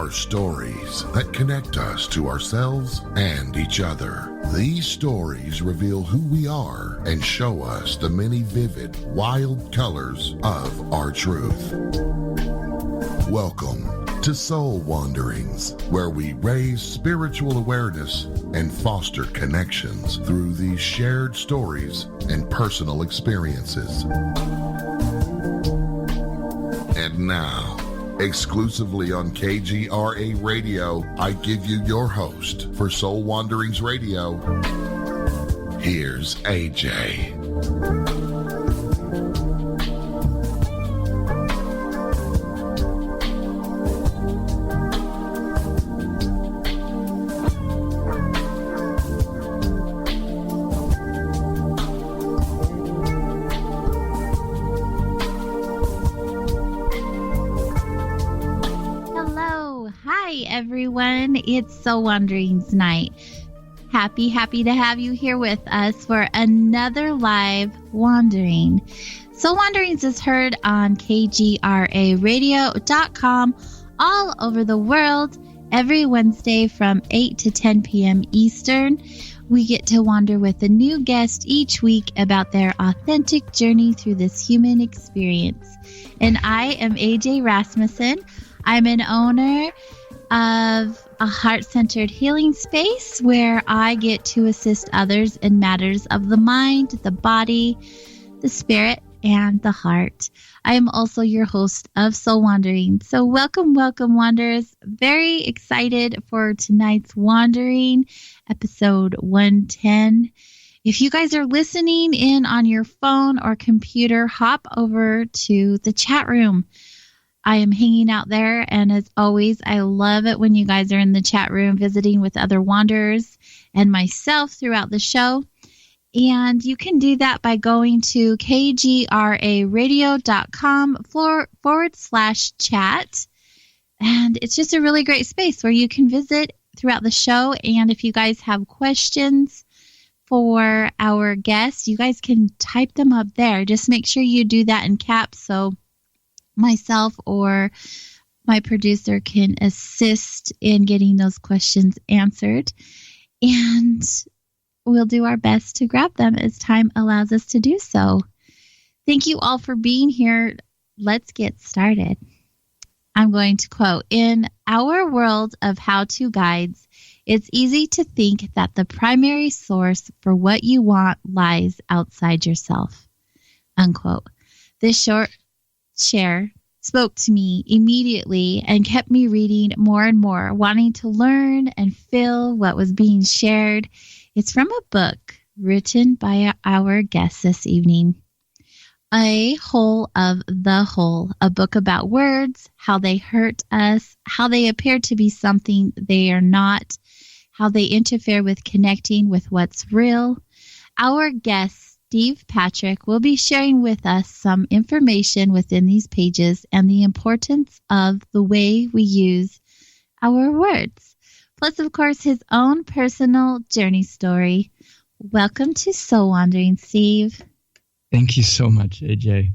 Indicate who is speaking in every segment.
Speaker 1: are stories that connect us to ourselves and each other. These stories reveal who we are and show us the many vivid, wild colors of our truth. Welcome to Soul Wanderings, where we raise spiritual awareness and foster connections through these shared stories and personal experiences. And now, exclusively on KGRA Radio, I give you your host for Soul Wanderings Radio. Here's AJ.
Speaker 2: Everyone, it's Soul Wanderings night. Happy to have you here with us for another live wandering. Soul Wanderings is heard on KGRAradio.com all over the world every Wednesday from 8 to 10 p.m. Eastern. We get to wander with a new guest each week about their authentic journey through this human experience. And I am AJ Rasmussen. I'm an owner of a heart-centered healing space where I get to assist others in matters of the mind, the body, the spirit, and the heart. I am also your host of Soul Wandering. So welcome, Wanderers. Very excited for tonight's Wandering, episode 110. If you guys are listening in on your phone or computer, hop over to the chat room. I am hanging out there, and as always, I love it when you guys are in the chat room visiting with other wanderers and myself throughout the show. And you can do that by going to kgraradio.com/chat. And it's just a really great space where you can visit throughout the show. And if you guys have questions for our guests, you guys can type them up there. Just make sure you do that in caps so myself or my producer can assist in getting those questions answered, and we'll do our best to grab them as time allows us to do so. Thank you all for being here. Let's get started. I'm going to quote, "In our world of how-to guides, it's easy to think that the primary source for what you want lies outside yourself." Unquote. This short share spoke to me immediately and kept me reading more and more, wanting to learn and feel what was being shared. It's from a book written by our guest this evening, A Whole of the Whole, a book about words, how they hurt us, how they appear to be something they are not, how they interfere with connecting with what's real. Our guest, Steve Patrick, will be sharing with us some information within these pages and the importance of the way we use our words. Plus, of course, his own personal journey story. Welcome to Soul Wandering, Steve.
Speaker 3: Thank you so much, AJ.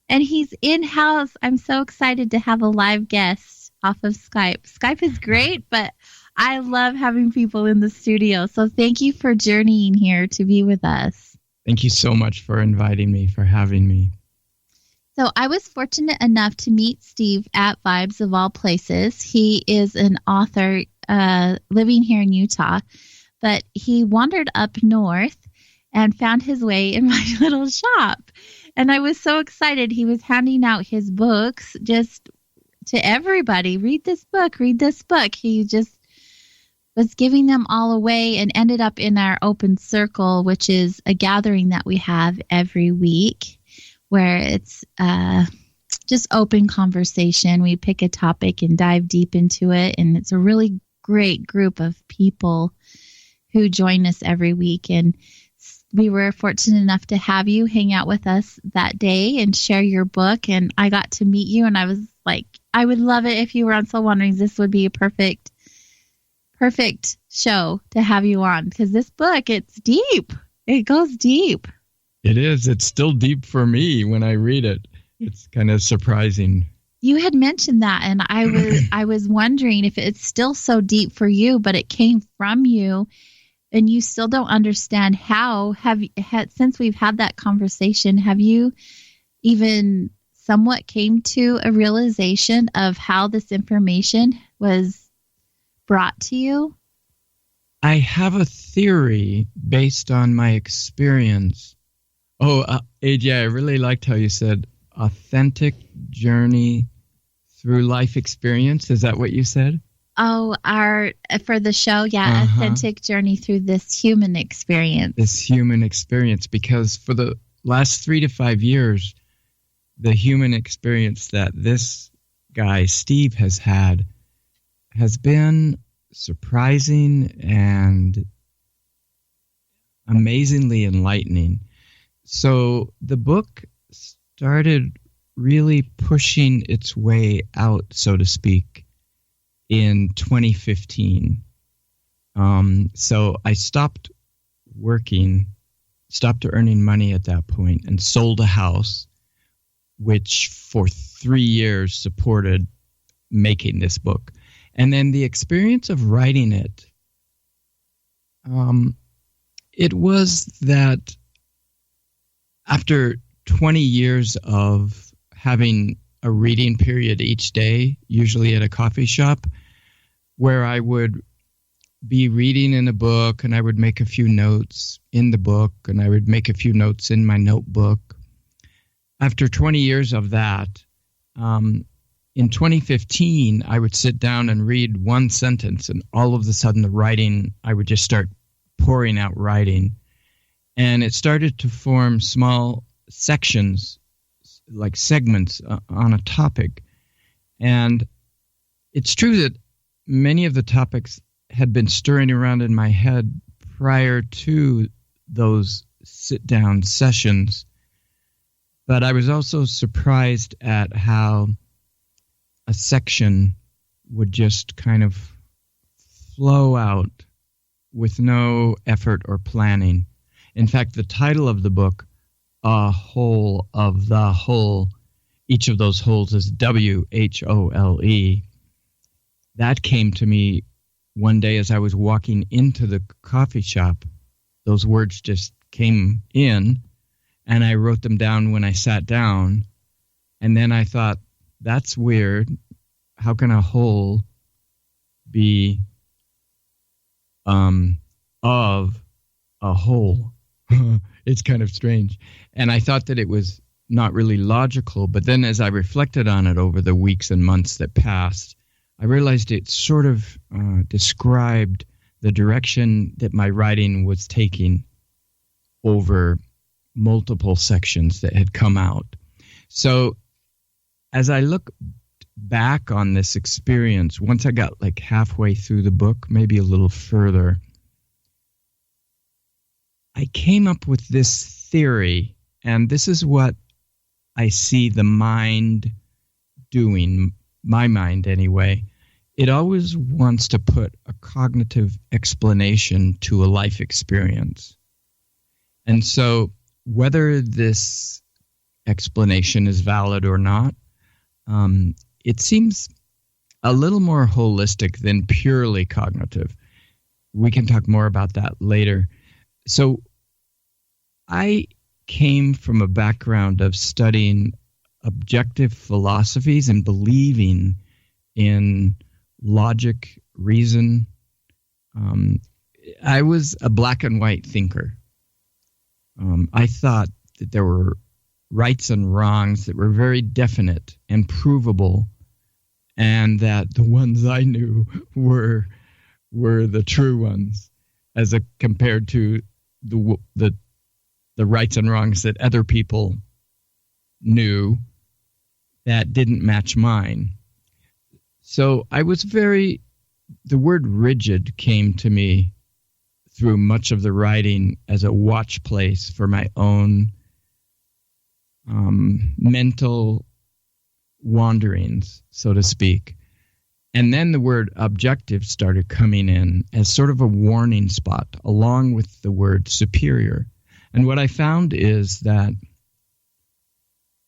Speaker 2: And he's in-house. I'm so excited to have a live guest off of Skype. Skype is great, but I love having people in the studio. So thank you for journeying here to be with us.
Speaker 3: Thank you so much for inviting me, for having me.
Speaker 2: So I was fortunate enough to meet Steve at Vibes of all places. He is an author living here in Utah, but he wandered up north and found his way in my little shop. And I was so excited. He was handing out his books just to everybody. Read this book, read this book. He just was giving them all away and ended up in our open circle, which is a gathering that we have every week where it's just open conversation. We pick a topic and dive deep into it, and it's a really great group of people who join us every week. And we were fortunate enough to have you hang out with us that day and share your book, and I got to meet you, and I was like, I would love it if you were on Soul Wanderings. This would be a perfect show to have you on, because this book, it's deep. It goes deep.
Speaker 3: It is. It's still deep for me when I read it. It's kind of surprising.
Speaker 2: You had mentioned that, and I was wondering if it's still so deep for you, but it came from you, and you still don't understand how. Since we've had that conversation, have you even somewhat came to a realization of how this information was brought to you?
Speaker 3: I have a theory based on my experience. Oh, AJ, I really liked how you said authentic journey through life experience. Is that what you said?
Speaker 2: Oh, for the show, yeah, authentic journey through this human experience.
Speaker 3: This human experience, because for the last 3 to 5 years, the human experience that this guy, Steve, has had has been surprising and amazingly enlightening. So the book started really pushing its way out, so to speak, in 2015. So I stopped earning money at that point, and sold a house, which for 3 years supported making this book. And then the experience of writing it, it was that after 20 years of having a reading period each day, usually at a coffee shop, where I would be reading in a book and I would make a few notes in the book and I would make a few notes in my notebook. After 20 years of that, in 2015, I would sit down and read one sentence, and all of a sudden the writing, I would just start pouring out writing. And it started to form small sections, like segments on a topic. And it's true that many of the topics had been stirring around in my head prior to those sit-down sessions. But I was also surprised at how a section would just kind of flow out with no effort or planning. In fact, the title of the book, A Whole of the Whole, each of those holes is WHOLE. That came to me one day as I was walking into the coffee shop. Those words just came in, and I wrote them down when I sat down. And then I thought, that's weird. How can a whole be of a whole? It's kind of strange. And I thought that it was not really logical. But then as I reflected on it over the weeks and months that passed, I realized it sort of described the direction that my writing was taking over multiple sections that had come out. So as I look back on this experience, once I got like halfway through the book, maybe a little further, I came up with this theory, and this is what I see the mind doing, my mind anyway. It always wants to put a cognitive explanation to a life experience. And so whether this explanation is valid or not, it seems a little more holistic than purely cognitive. We can talk more about that later. So I came from a background of studying objective philosophies and believing in logic, reason. I was a black and white thinker. I thought that there were rights and wrongs that were very definite and provable, and that the ones I knew were the true ones, as compared to the rights and wrongs that other people knew that didn't match mine. So I was the word rigid came to me through much of the writing as a watch place for my own mental wanderings, so to speak. And then the word objective started coming in as sort of a warning spot, along with the word superior. And what I found is that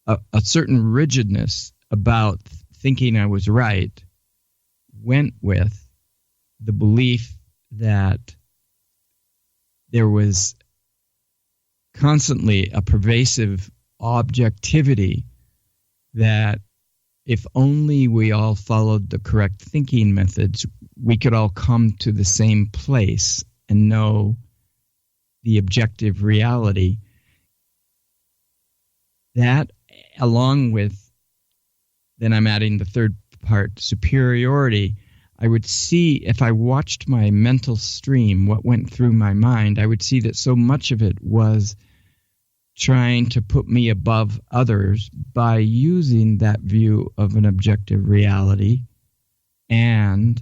Speaker 3: a certain rigidness about thinking I was right went with the belief that there was constantly a pervasive objectivity that if only we all followed the correct thinking methods, we could all come to the same place and know the objective reality. That, along with, then I'm adding the third part, superiority. I would see, if I watched my mental stream, what went through my mind, I would see that so much of it was trying to put me above others by using that view of an objective reality and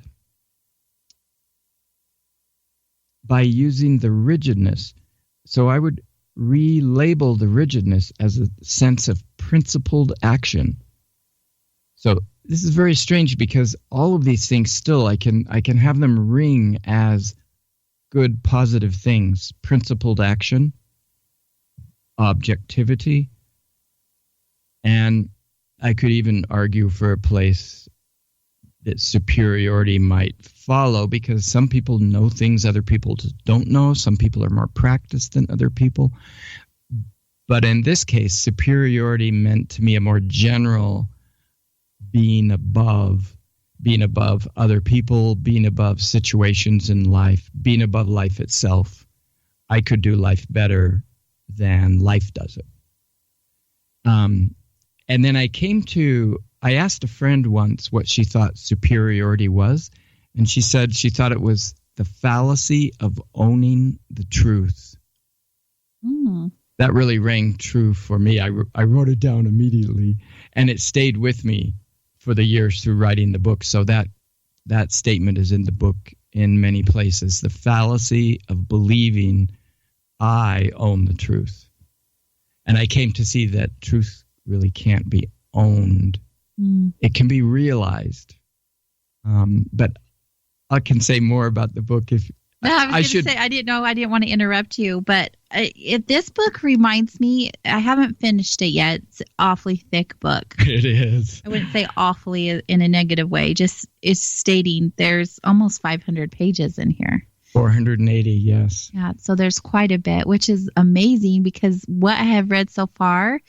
Speaker 3: by using the rigidness. So I would relabel the rigidness as a sense of principled action. So this is very strange because all of these things still, I can have them ring as good, positive things. Principled action, objectivity, and I could even argue for a place that superiority might follow, because some people know things other people don't know. Some people are more practiced than other people. But in this case, superiority meant to me a more general being above other people, being above situations in life, being above life itself. I could do life better than life does it. And then I asked a friend once what she thought superiority was, and she said she thought it was the fallacy of owning the truth. That really rang true for me. I wrote it down immediately, and it stayed with me for the years through writing the book. So that statement is in the book in many places. The fallacy of believing I own the truth. And I came to see that truth really can't be owned. It can be realized. But I can say more about the book if
Speaker 2: I should say. I didn't want to interrupt you, but if this book reminds me, I haven't finished it yet. It's an awfully thick book.
Speaker 3: It is.
Speaker 2: I wouldn't say awfully in a negative way. Just it's stating there's almost 500 pages in here.
Speaker 3: 480, yes.
Speaker 2: Yeah, so there's quite a bit, which is amazing because what I have read so far,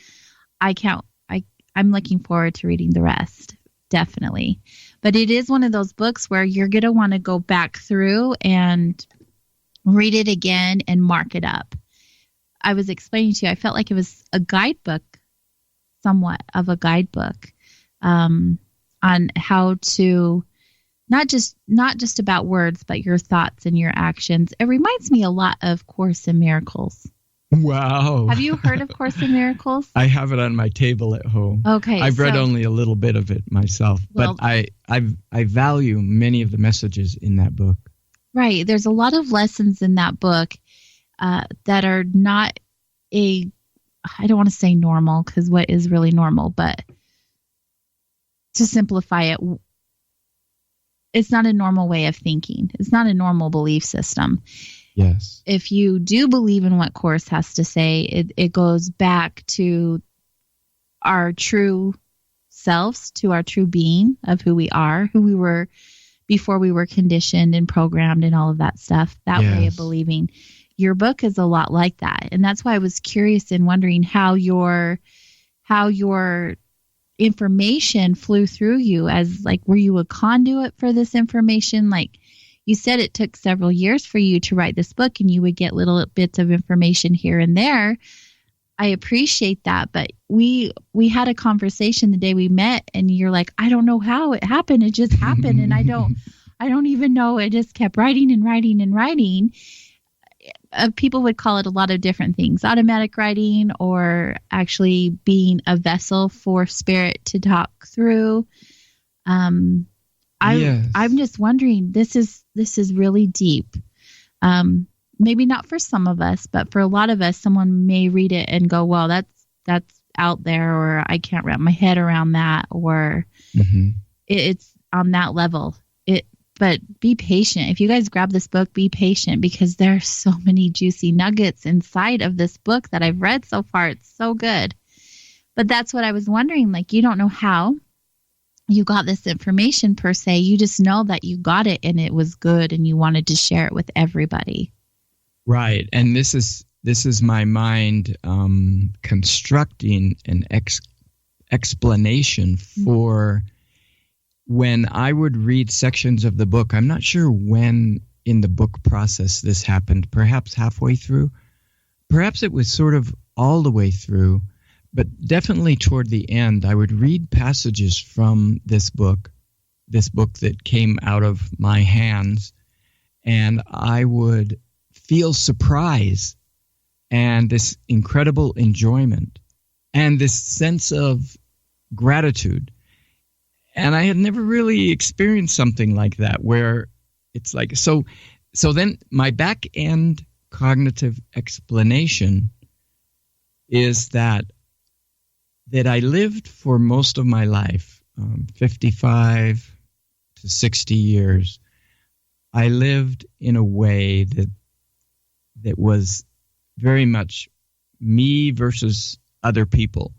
Speaker 2: I'm looking forward to reading the rest, definitely. But it is one of those books where you're going to want to go back through and read it again and mark it up. I was explaining to you, I felt like it was a guidebook, somewhat of a guidebook, on how to not just about words, but your thoughts and your actions. It reminds me a lot of Course in Miracles.
Speaker 3: Wow.
Speaker 2: Have you heard of Course in Miracles?
Speaker 3: I have it on my table at home.
Speaker 2: Okay.
Speaker 3: I've read only a little bit of it myself, but I value many of the messages in that book.
Speaker 2: Right. There's a lot of lessons in that book that are not I don't want to say normal, because what is really normal, but to simplify it, it's not a normal way of thinking. It's not a normal belief system.
Speaker 3: Yes.
Speaker 2: If you do believe in what Course has to say, it goes back to our true selves, to our true being of who we are, who we were before we were conditioned and programmed and all of that stuff, that way of believing. Your book is a lot like that. And that's why I was curious and wondering how your information flew through you, as like, were you a conduit for this information? Like you said, it took several years for you to write this book and you would get little bits of information here and there. I appreciate that. But we had a conversation the day we met and you're like, I don't know how it happened. It just happened. And I don't even know. I just kept writing and writing and writing. People would call it a lot of different things, automatic writing, or actually being a vessel for spirit to talk through. I'm just wondering, this is really deep. Maybe not for some of us, but for a lot of us, someone may read it and go, well, that's out there, or I can't wrap my head around that, or it's on that level. But be patient. If you guys grab this book, be patient, because there are so many juicy nuggets inside of this book that I've read so far. It's so good. But that's what I was wondering. Like, you don't know how. you got this information per se. You just know that you got it and it was good and you wanted to share it with everybody.
Speaker 3: Right. And this is my mind constructing an explanation for when I would read sections of the book. I'm not sure when in the book process this happened, perhaps halfway through. Perhaps it was sort of all the way through, but definitely toward the end, I would read passages from this book that came out of my hands, and I would feel surprise and this incredible enjoyment and this sense of gratitude. And I had never really experienced something like that, where it's like, so then my back end cognitive explanation is that I lived for most of my life, 55 to 60 years. I lived in a way that was very much me versus other people,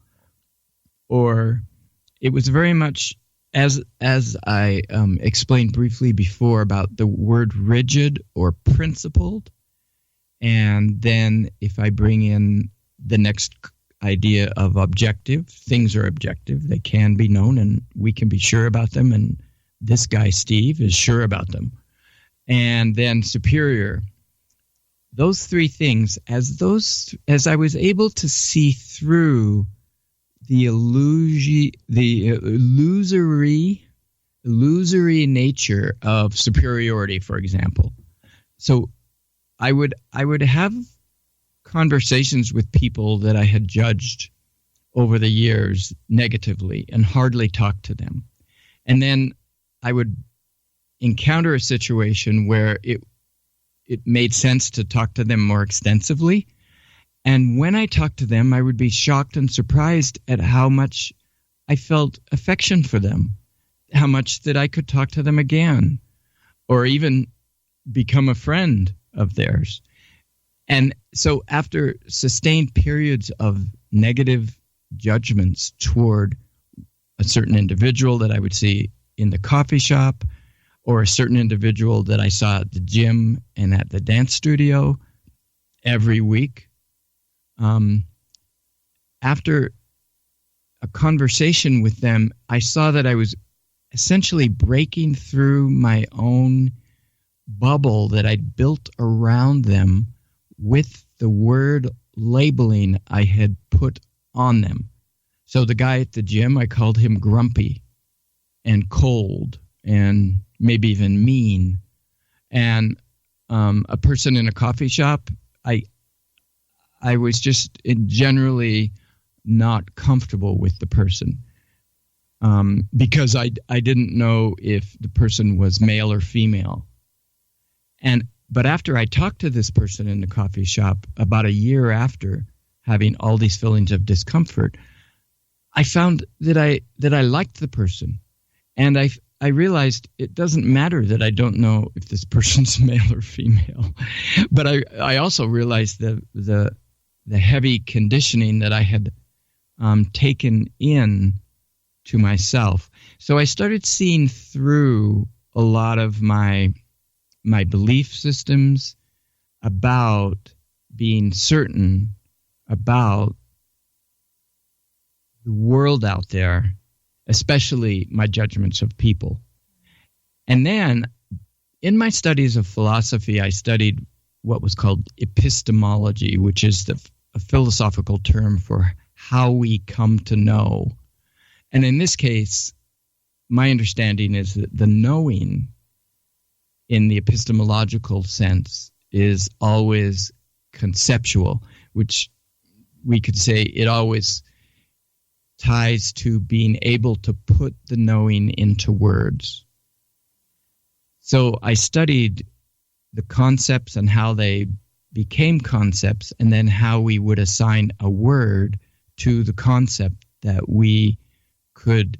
Speaker 3: or it was very much, as I explained briefly before about the word rigid or principled. And then if I bring in the next idea of objective, things are objective. They can be known and we can be sure about them. And this guy, Steve, is sure about them. And then superior. Those three things, as I was able to see through the illusory nature of superiority, for example. So I would have conversations with people that I had judged over the years negatively and hardly talk to them. And then I would encounter a situation where it made sense to talk to them more extensively. And when I talked to them, I would be shocked and surprised at how much I felt affection for them, how much that I could talk to them again, or even become a friend of theirs. And so after sustained periods of negative judgments toward a certain individual that I would see in the coffee shop, or a certain individual that I saw at the gym and at the dance studio every week, after a conversation with them, I saw that I was essentially breaking through my own bubble that I'd built around them with the word labeling I had put on them. So the guy at the gym, I called him grumpy and cold and maybe even mean. And a person in a coffee shop, I was just generally not comfortable with the person because I didn't know if the person was male or female. But after I talked to this person in the coffee shop, about a year after having all these feelings of discomfort, I found that I liked the person, and I realized it doesn't matter that I don't know if this person's male or female, but I also realized the heavy conditioning that I had taken in to myself. So I started seeing through a lot of my belief systems about being certain about the world out there, especially my judgments of people. And then in my studies of philosophy, I studied what was called epistemology, which is a philosophical term for how we come to know. And in this case, my understanding is that the knowing in the epistemological sense is always conceptual, which we could say it always ties to being able to put the knowing into words. So I studied the concepts and how they became concepts, and then how we would assign a word to the concept that we could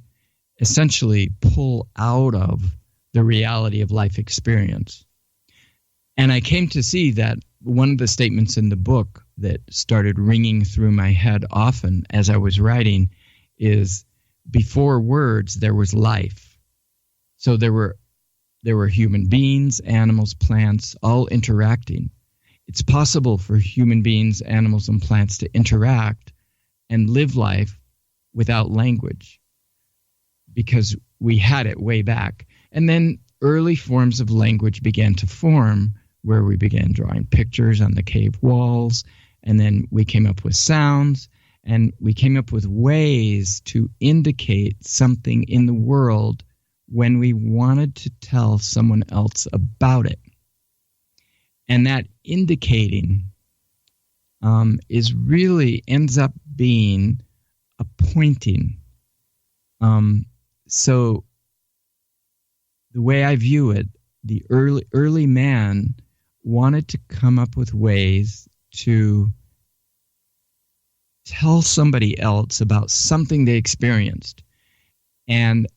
Speaker 3: essentially pull out of the reality of life experience. And I came to see that one of the statements in the book that started ringing through my head often as I was writing is before words, there was life. So there were human beings, animals, plants, all interacting. It's possible for human beings, animals, and plants to interact and live life without language because we had it way back. And then early forms of language began to form, where we began drawing pictures on the cave walls, and then we came up with sounds, and we came up with ways to indicate something in the world when we wanted to tell someone else about it. And that indicating ends up being a pointing. So the way I view it, the early man wanted to come up with ways to tell somebody else about something they experienced. And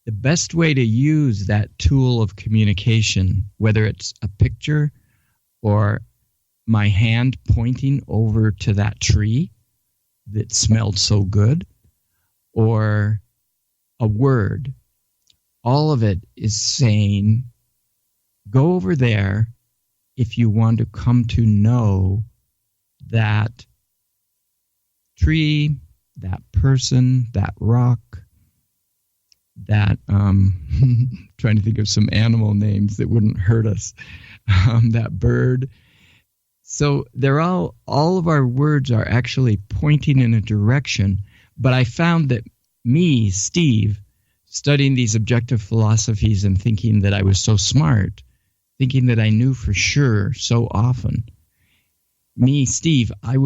Speaker 3: the best way to use that tool of communication, whether it's a picture or my hand pointing over to that tree that smelled so good, or a word, all of it is saying, go over there if you want to come to know that tree, that person, that rock, that trying to think of some animal names that wouldn't hurt us, that bird. So all of our words are actually pointing in a direction. But I found that me, Steve, studying these objective philosophies and thinking that I was so smart, thinking that I knew for sure so often. Me, Steve, I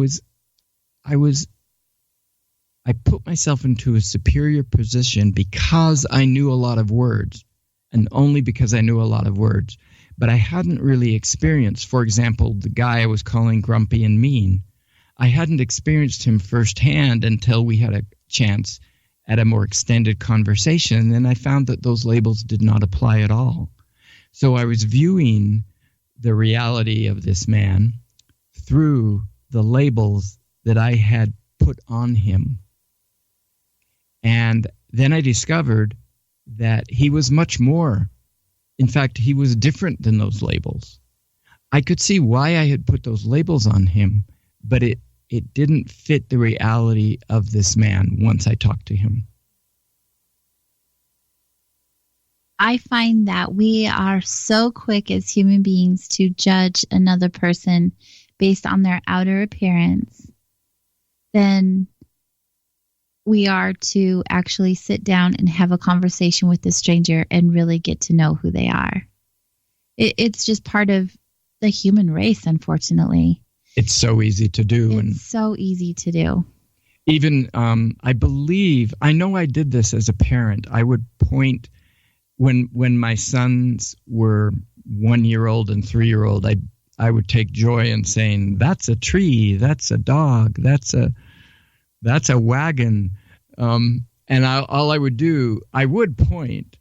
Speaker 3: put myself into a superior position because I knew a lot of words, and only because I knew a lot of words. But I hadn't really experienced, for example, the guy I was calling grumpy and mean. I hadn't experienced him firsthand until we had a chance at a more extended conversation, and then I found that those labels did not apply at all. So I was viewing the reality of this man through the labels that I had put on him. And then I discovered that he was much more. In fact, he was different than those labels. I could see why I had put those labels on him, but it didn't fit the reality of this man once I talked to him.
Speaker 2: I find that we are so quick as human beings to judge another person based on their outer appearance than we are to actually sit down and have a conversation with a stranger and really get to know who they are. It's just part of the human race, unfortunately.
Speaker 3: It's so easy to do.
Speaker 2: It's so easy to do.
Speaker 3: Even, I know I did this as a parent. I would point, when my sons were 1-year-old and 3-year-old, I would take joy in saying, that's a tree, that's a dog, that's a wagon. And all I would do, I would point,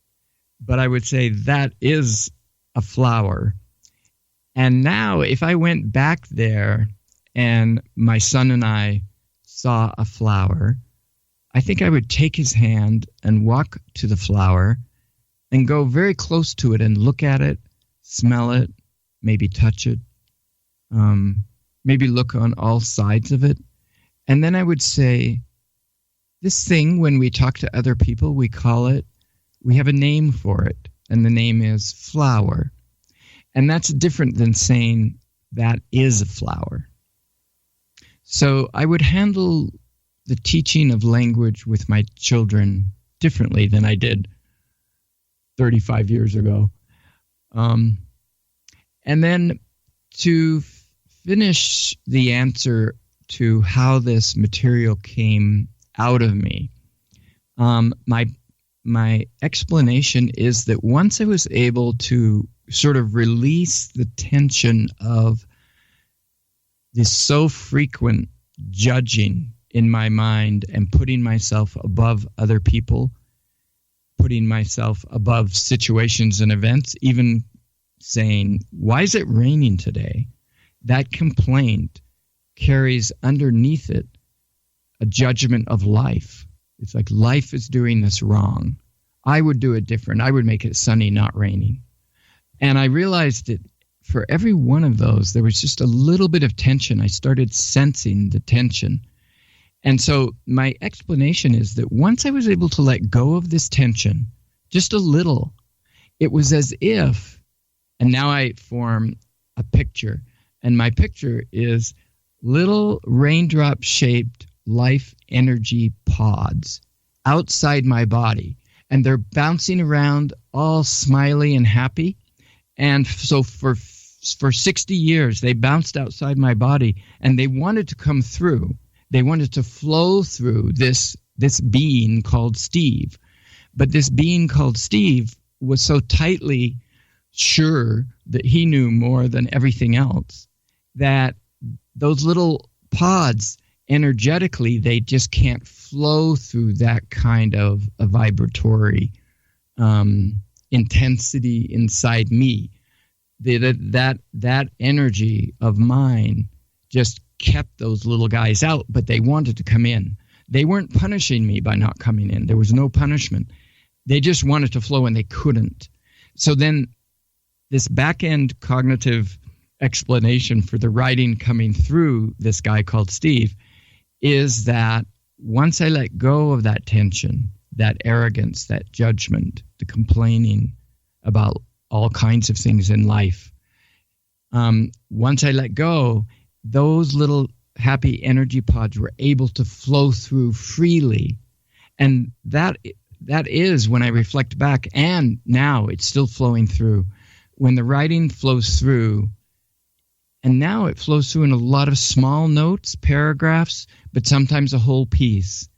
Speaker 3: but I would say, that is a flower. And now if I went back there and my son and I saw a flower, I think I would take his hand and walk to the flower and go very close to it and look at it, smell it, maybe touch it, maybe look on all sides of it. And then I would say, this thing, when we talk to other people, we have a name for it, and the name is flower. And that's different than saying that is a flower. So I would handle the teaching of language with my children differently than I did 35 years ago. And then to finish the answer to how this material came out of me, my explanation is that once I was able to sort of release the tension of this so frequent judging in my mind and putting myself above other people, putting myself above situations and events, even saying, why is it raining today? That complaint carries underneath it a judgment of life. It's like life is doing this wrong. I would do it different. I would make it sunny, not raining. And I realized that for every one of those, there was just a little bit of tension. I started sensing the tension. And so my explanation is that once I was able to let go of this tension, just a little, it was as if, and now I form a picture, and my picture is little raindrop-shaped life energy pods outside my body, and they're bouncing around all smiley and happy. And so for 60 years, they bounced outside my body, and they wanted to come through. They wanted to flow through this being called Steve. But this being called Steve was so tightly sure that he knew more than everything else that those little pods, energetically, they just can't flow through that kind of a vibratory intensity inside me. That energy of mine just kept those little guys out, but they wanted to come in. They weren't punishing me by not coming in. There was no punishment. They just wanted to flow, and they couldn't. So then this back-end cognitive explanation for the writing coming through this guy called Steve is that once I let go of that tension, that arrogance, that judgment, the complaining about all kinds of things in life, once I let go, those little happy energy pods were able to flow through freely. And that is, when I reflect back, and now it's still flowing through, when the writing flows through, and now it flows through in a lot of small notes, paragraphs, but sometimes a whole piece.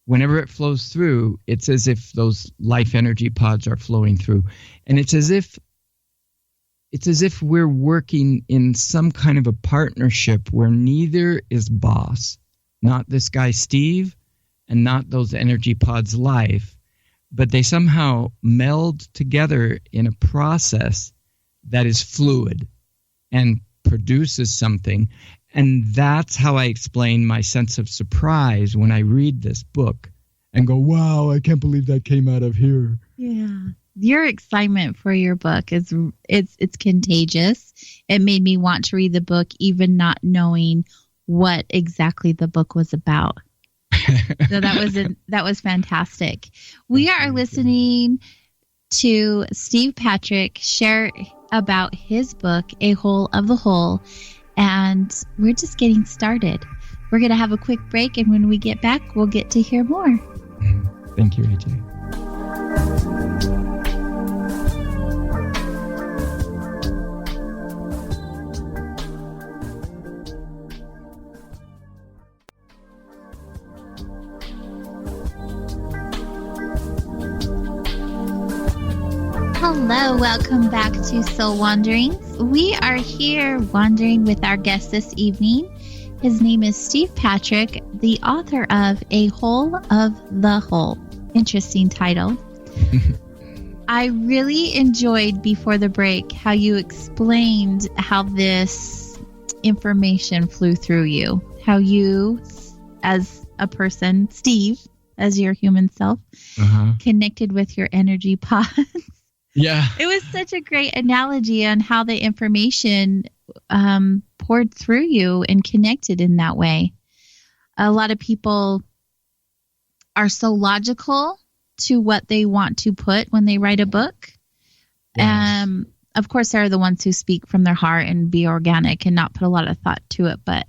Speaker 3: Whenever it flows through, it's as if those life energy pods are flowing through. And it's as if we're working in some kind of a partnership where neither is boss, not this guy Steve and not those energy pods life, but they somehow meld together in a process that is fluid and produces something. And that's how I explain my sense of surprise when I read this book and go, wow, I can't believe that came out of here.
Speaker 2: Yeah. Your excitement for your book it's contagious. It made me want to read the book, even not knowing what exactly the book was about. So that was fantastic. We are listening to Steve Patrick share about his book, A Whole of the Whole, and we're just getting started. We're going to have a quick break, and when we get back, we'll get to hear more.
Speaker 3: Thank you, AJ.
Speaker 2: Hello, welcome back to Soul Wanderings. We are here wandering with our guest this evening. His name is Steve Patrick, the author of A Whole of the Whole. Interesting title. I really enjoyed before the break how you explained how this information flew through you. How you, as a person, Steve, as your human self, connected with your energy pods.
Speaker 3: Yeah.
Speaker 2: It was such a great analogy on how the information poured through you and connected in that way. A lot of people are so logical to what they want to put when they write a book.
Speaker 3: Yes.
Speaker 2: Of course, there are the ones who speak from their heart and be organic and not put a lot of thought to it. But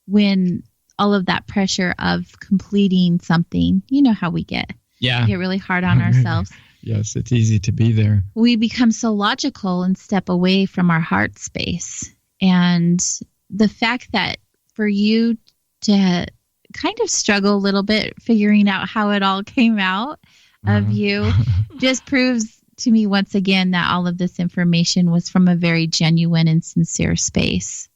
Speaker 2: when all of that pressure of completing something, you know how we get.
Speaker 3: Yeah.
Speaker 2: We get really hard on ourselves.
Speaker 3: Yes, it's easy to be there.
Speaker 2: We become so logical and step away from our heart space. And the fact that for you to kind of struggle a little bit figuring out how it all came out of you just proves to me once again that all of this information was from a very genuine and sincere space.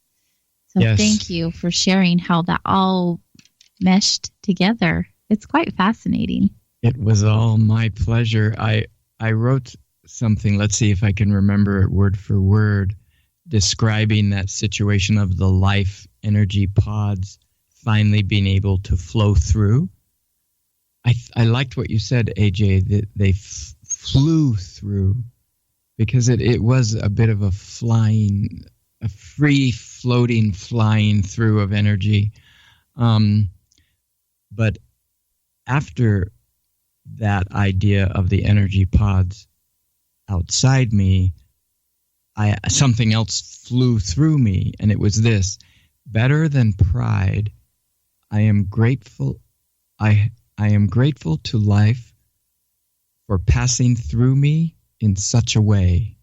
Speaker 2: So
Speaker 3: Yes.
Speaker 2: Thank you for sharing how that all meshed together. It's quite fascinating.
Speaker 3: It was all my pleasure. I wrote something, let's see if I can remember it word for word, describing that situation of the life energy pods finally being able to flow through. I liked what you said, AJ, that they flew through, because it was a bit of a free floating flying through of energy. But after that idea of the energy pods outside me, something else flew through me, and it was this: better than pride, I am grateful. I am grateful to life for passing through me in such a way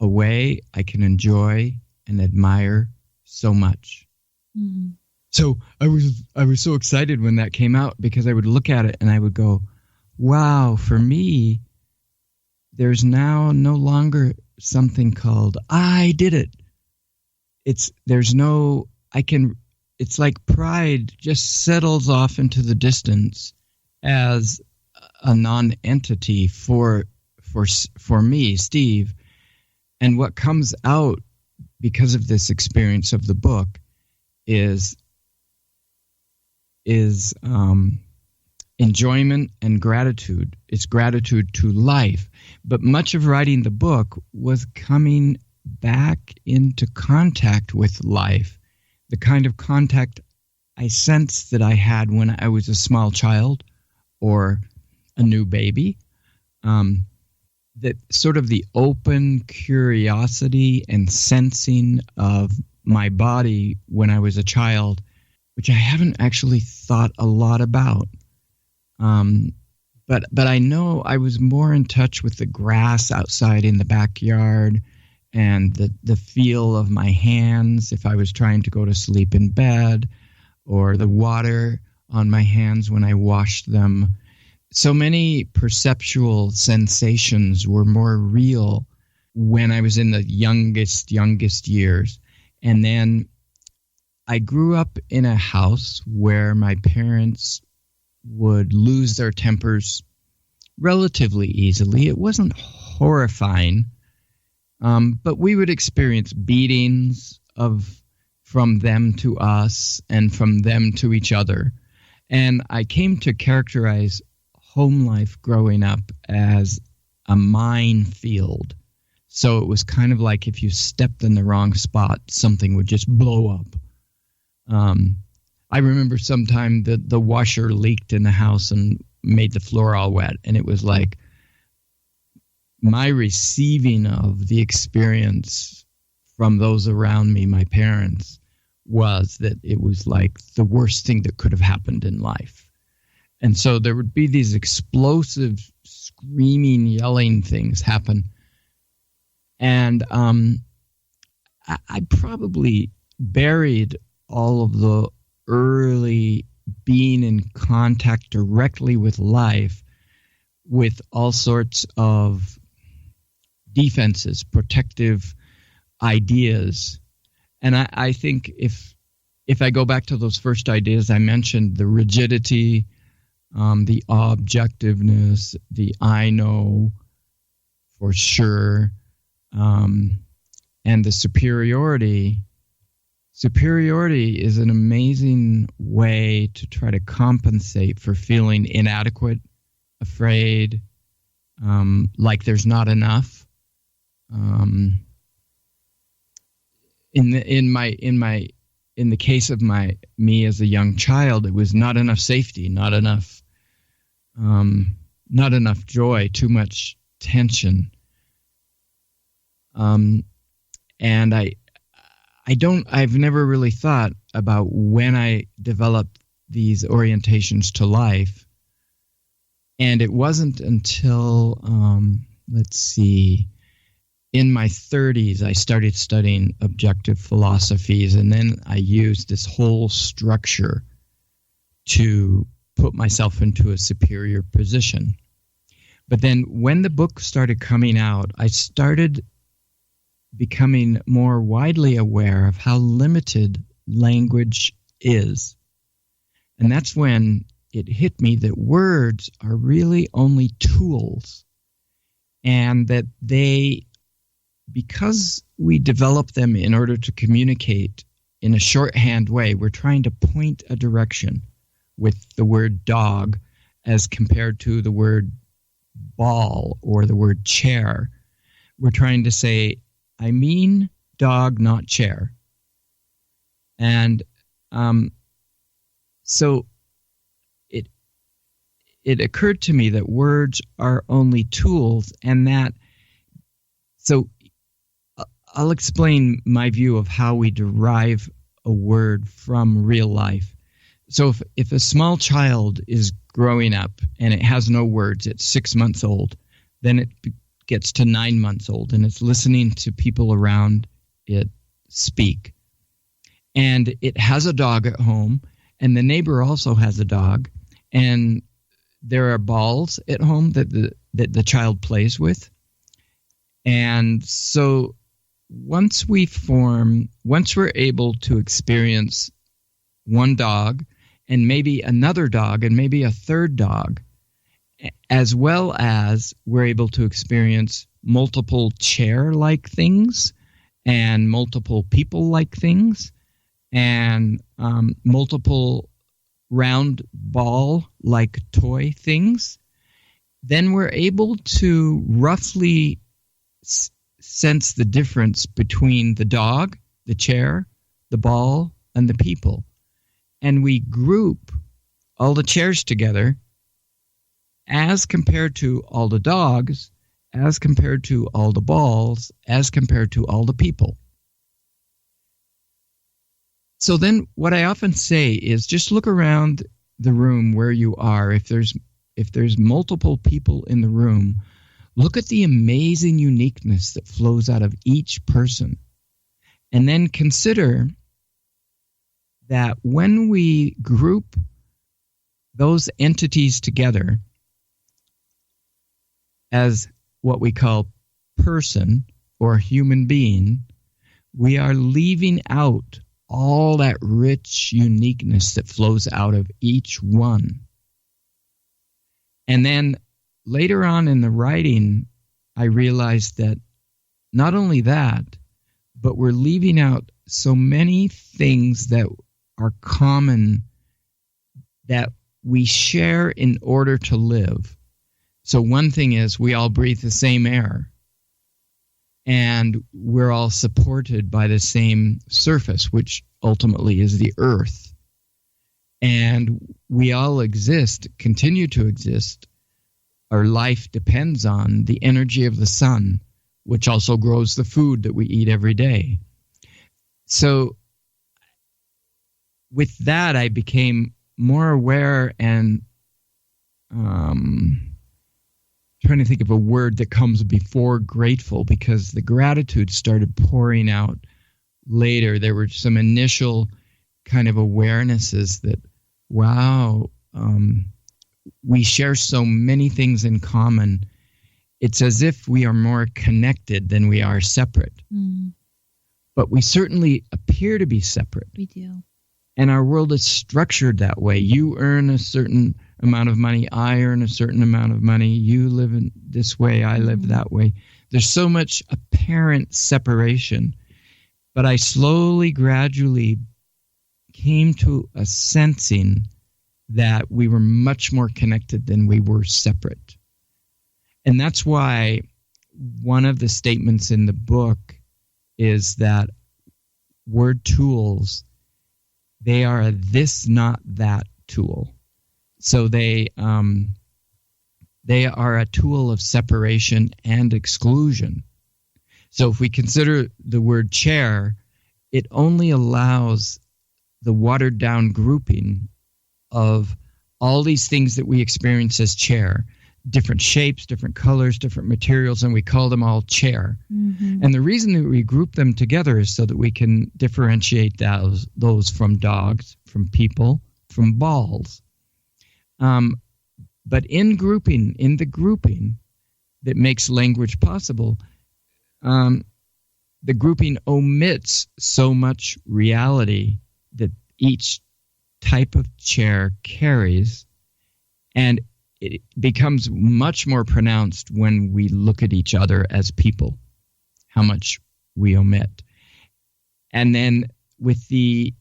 Speaker 3: I can enjoy and admire so much. Mm-hmm. So I was so excited when that came out, because I would look at it and I would go, wow, for me, there's now no longer something called I did it. It's like pride just settles off into the distance as a non-entity for me, Steve. And what comes out because of this experience of the book is enjoyment and gratitude. It's gratitude to life. But much of writing the book was coming back into contact with life, the kind of contact I sensed that I had when I was a small child or a new baby. That sort of the open curiosity and sensing of my body when I was a child, which I haven't actually thought a lot about. But I know I was more in touch with the grass outside in the backyard and the feel of my hands if I was trying to go to sleep in bed, or the water on my hands when I washed them. So many perceptual sensations were more real when I was in the youngest years. And then I grew up in a house where my parents would lose their tempers relatively easily. It wasn't horrifying, but we would experience beatings from them to us and from them to each other. And I came to characterize home life growing up as a minefield. So it was kind of like if you stepped in the wrong spot, something would just blow up. I remember sometime the washer leaked in the house and made the floor all wet. And it was like my receiving of the experience from those around me, my parents, was that it was like the worst thing that could have happened in life. And so there would be these explosive, screaming, yelling things happen. And I probably buried all of the early being in contact directly with life with all sorts of defenses, protective ideas. And I think if I go back to those first ideas I mentioned, the rigidity, the objectiveness, the I know for sure, and the superiority. Superiority is an amazing way to try to compensate for feeling inadequate, afraid, like there's not enough. In the case of me as a young child, it was not enough safety, not enough joy, too much tension. And I've never really thought about when I developed these orientations to life. And it wasn't until, in my 30s, I started studying objective philosophies, and then I used this whole structure to put myself into a superior position. But then when the book started coming out, I started becoming more widely aware of how limited language is. And that's when it hit me that words are really only tools, and that because we develop them in order to communicate in a shorthand way, we're trying to point a direction with the word dog as compared to the word ball or the word chair. We're trying to say, I mean dog, not chair. And so it occurred to me that words are only tools, and that, so I'll explain my view of how we derive a word from real life. So if a small child is growing up and it has no words, it's 6 months old, then it gets to 9 months old and it's listening to people around it speak. And it has a dog at home, and the neighbor also has a dog, and there are balls at home that the child plays with. And so once we're able to experience one dog and maybe another dog and maybe a third dog, as well as we're able to experience multiple chair-like things and multiple people-like things and multiple round ball-like toy things, then we're able to roughly sense the difference between the dog, the chair, the ball, and the people. And we group all the chairs together as compared to all the dogs, as compared to all the balls, as compared to all the people. So then what I often say is just look around the room where you are. If there's multiple people in the room, look at the amazing uniqueness that flows out of each person. And then consider that when we group those entities together as what we call person or human being, we are leaving out all that rich uniqueness that flows out of each one. And then later on in the writing, I realized that not only that, but we're leaving out so many things that are common that we share in order to live. So one thing is we all breathe the same air, and we're all supported by the same surface, which ultimately is the earth. And we all exist, continue to exist. Our life depends on the energy of the sun, which also grows the food that we eat every day. So with that, I became more aware and trying to think of a word that comes before grateful, because the gratitude started pouring out later. There were some initial kind of awarenesses that, wow, we share so many things in common. It's as if we are more connected than we are separate. Mm. But we certainly appear to be separate.
Speaker 2: We do.
Speaker 3: And our world is structured that way. You earn a certain amount of money. I earn a certain amount of money. You live in this way. I live that way. There's so much apparent separation. But I slowly, gradually came to a sensing that we were much more connected than we were separate. And that's why one of the statements in the book is that word tools, they are a this, not that tool. So they are a tool of separation and exclusion. So if we consider the word chair, it only allows the watered down grouping of all these things that we experience as chair, different shapes, different colors, different materials, and we call them all chair. Mm-hmm. And the reason that we group them together is so that we can differentiate those from dogs, from people, from balls. But in the grouping that makes language possible, the grouping omits so much reality that each type of chair carries, and it becomes much more pronounced when we look at each other as people, how much we omit. And then with the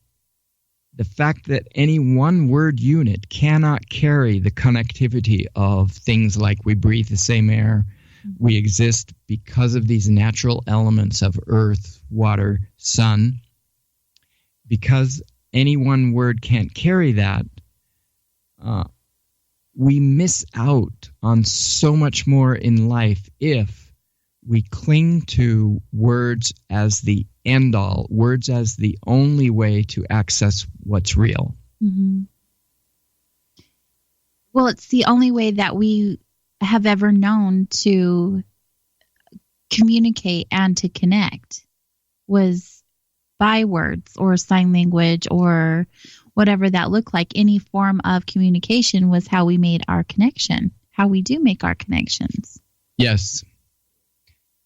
Speaker 3: the fact that any one word unit cannot carry the connectivity of things like we breathe the same air, we exist because of these natural elements of earth, water, sun. Because any one word can't carry that, we miss out on so much more in life if we cling to words as the end all, words as the only way to access what's real.
Speaker 2: Mm-hmm. Well, it's the only way that we have ever known to communicate and to connect was by words or sign language or whatever that looked like. Any form of communication was how we made our connection, how we do make our connections.
Speaker 3: Yes.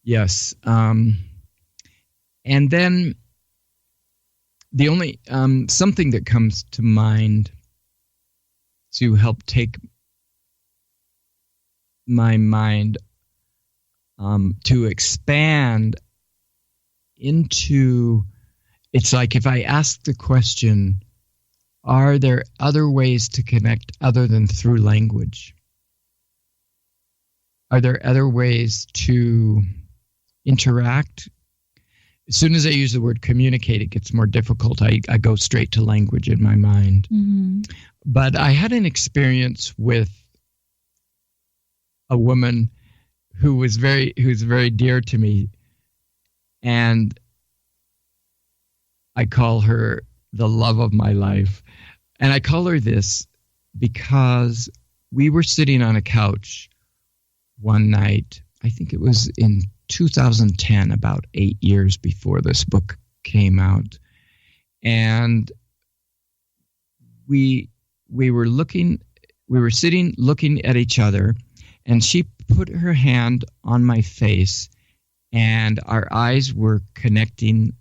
Speaker 3: Yes. And then the only something that comes to mind to help take my mind to expand into, it's like if I ask the question, are there other ways to connect other than through language? Are there other ways to interact? As soon as I use the word communicate, it gets more difficult. I go straight to language in my mind.
Speaker 2: Mm-hmm.
Speaker 3: But I had an experience with a woman who's very dear to me, and I call her the love of my life. And I call her this because we were sitting on a couch one night, I think it was in 2010, about 8 years before this book came out. And we were sitting looking at each other, and she put her hand on my face, and our eyes were connecting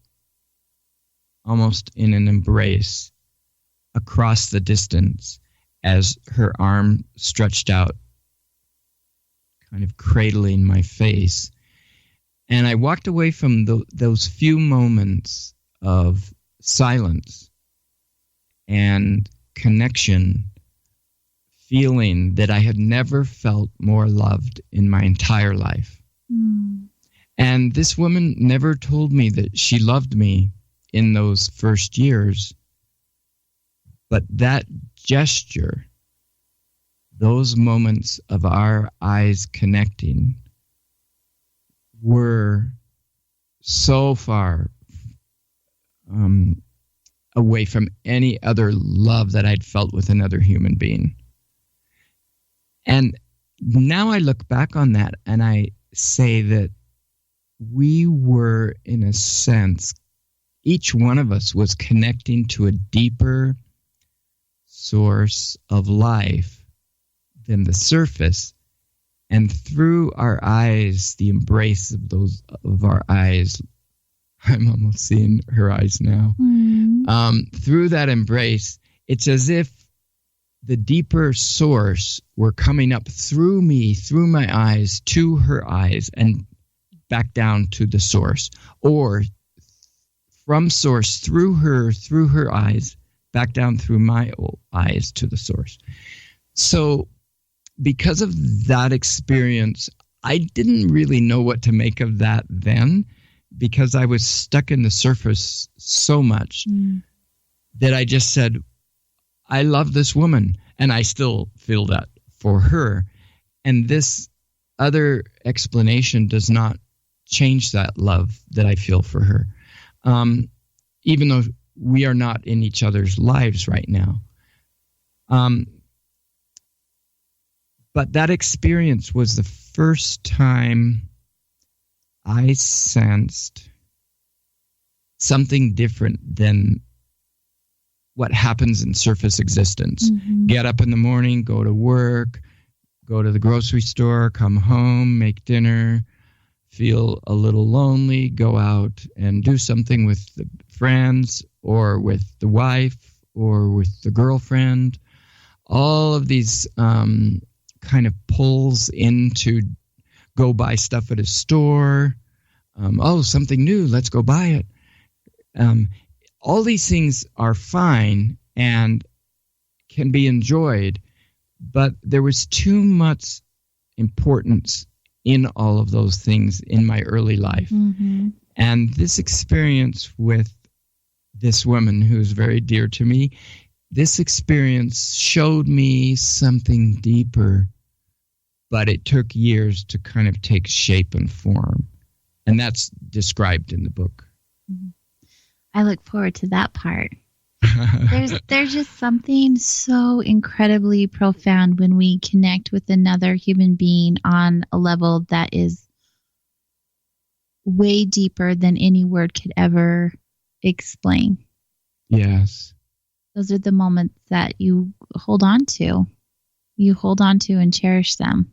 Speaker 3: almost in an embrace across the distance as her arm stretched out, kind of cradling my face. And I walked away from those few moments of silence and connection, feeling that I had never felt more loved in my entire life.
Speaker 2: Mm.
Speaker 3: And this woman never told me that she loved me in those first years, but that gesture, those moments of our eyes connecting, were so far away from any other love that I'd felt with another human being. And now I look back on that and I say that we were, in a sense, each one of us was connecting to a deeper source of life than the surface. And through our eyes, the embrace of our eyes, I'm almost seeing her eyes now.
Speaker 2: Mm.
Speaker 3: Through that embrace, it's as if the deeper source were coming up through me, through my eyes, to her eyes, and back down to the source. Or from source, through her eyes, back down through my eyes to the source. So because of that experience, I didn't really know what to make of that then, because I was stuck in the surface so much that I just said, I love this woman, and I still feel that for her. And this other explanation does not change that love that I feel for her, even though we are not in each other's lives right now. But that experience was the first time I sensed something different than what happens in surface existence.
Speaker 2: Mm-hmm.
Speaker 3: Get up in the morning, go to work, go to the grocery store, come home, make dinner, feel a little lonely, go out and do something with the friends or with the wife or with the girlfriend. All of these kind of pulls into go buy stuff at a store. Something new, let's go buy it. All these things are fine and can be enjoyed, but there was too much importance in all of those things in my early life.
Speaker 2: Mm-hmm.
Speaker 3: And this experience with this woman who's very dear to me, this experience showed me something deeper, but it took years to kind of take shape and form. And that's described in the book.
Speaker 2: I look forward to that part. There's just something so incredibly profound when we connect with another human being on a level that is way deeper than any word could ever explain.
Speaker 3: Yes.
Speaker 2: Those are the moments that you hold on to. You hold on to and cherish them.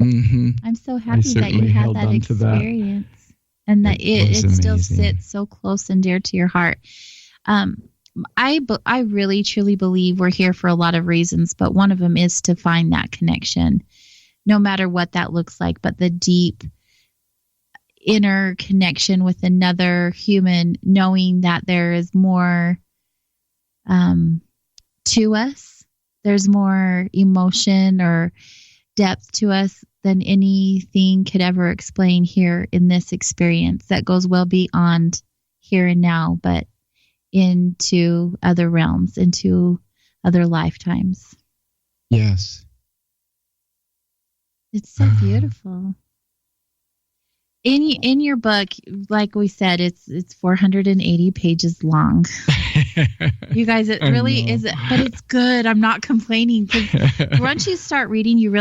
Speaker 3: Mm-hmm.
Speaker 2: I'm so happy that you had that experience and that it still sits so close and dear to your heart. I really truly believe we're here for a lot of reasons, but one of them is to find that connection, no matter what that looks like, but the deep inner connection with another human, knowing that there is more to us. There's more emotion or depth to us than anything could ever explain here in this experience that goes well beyond here and now, but into other realms, into other lifetimes.
Speaker 3: Yes.
Speaker 2: It's so beautiful. In your book, like we said, it's 480 pages long. You guys, it really is, but it's good. I'm not complaining, because once you start reading, you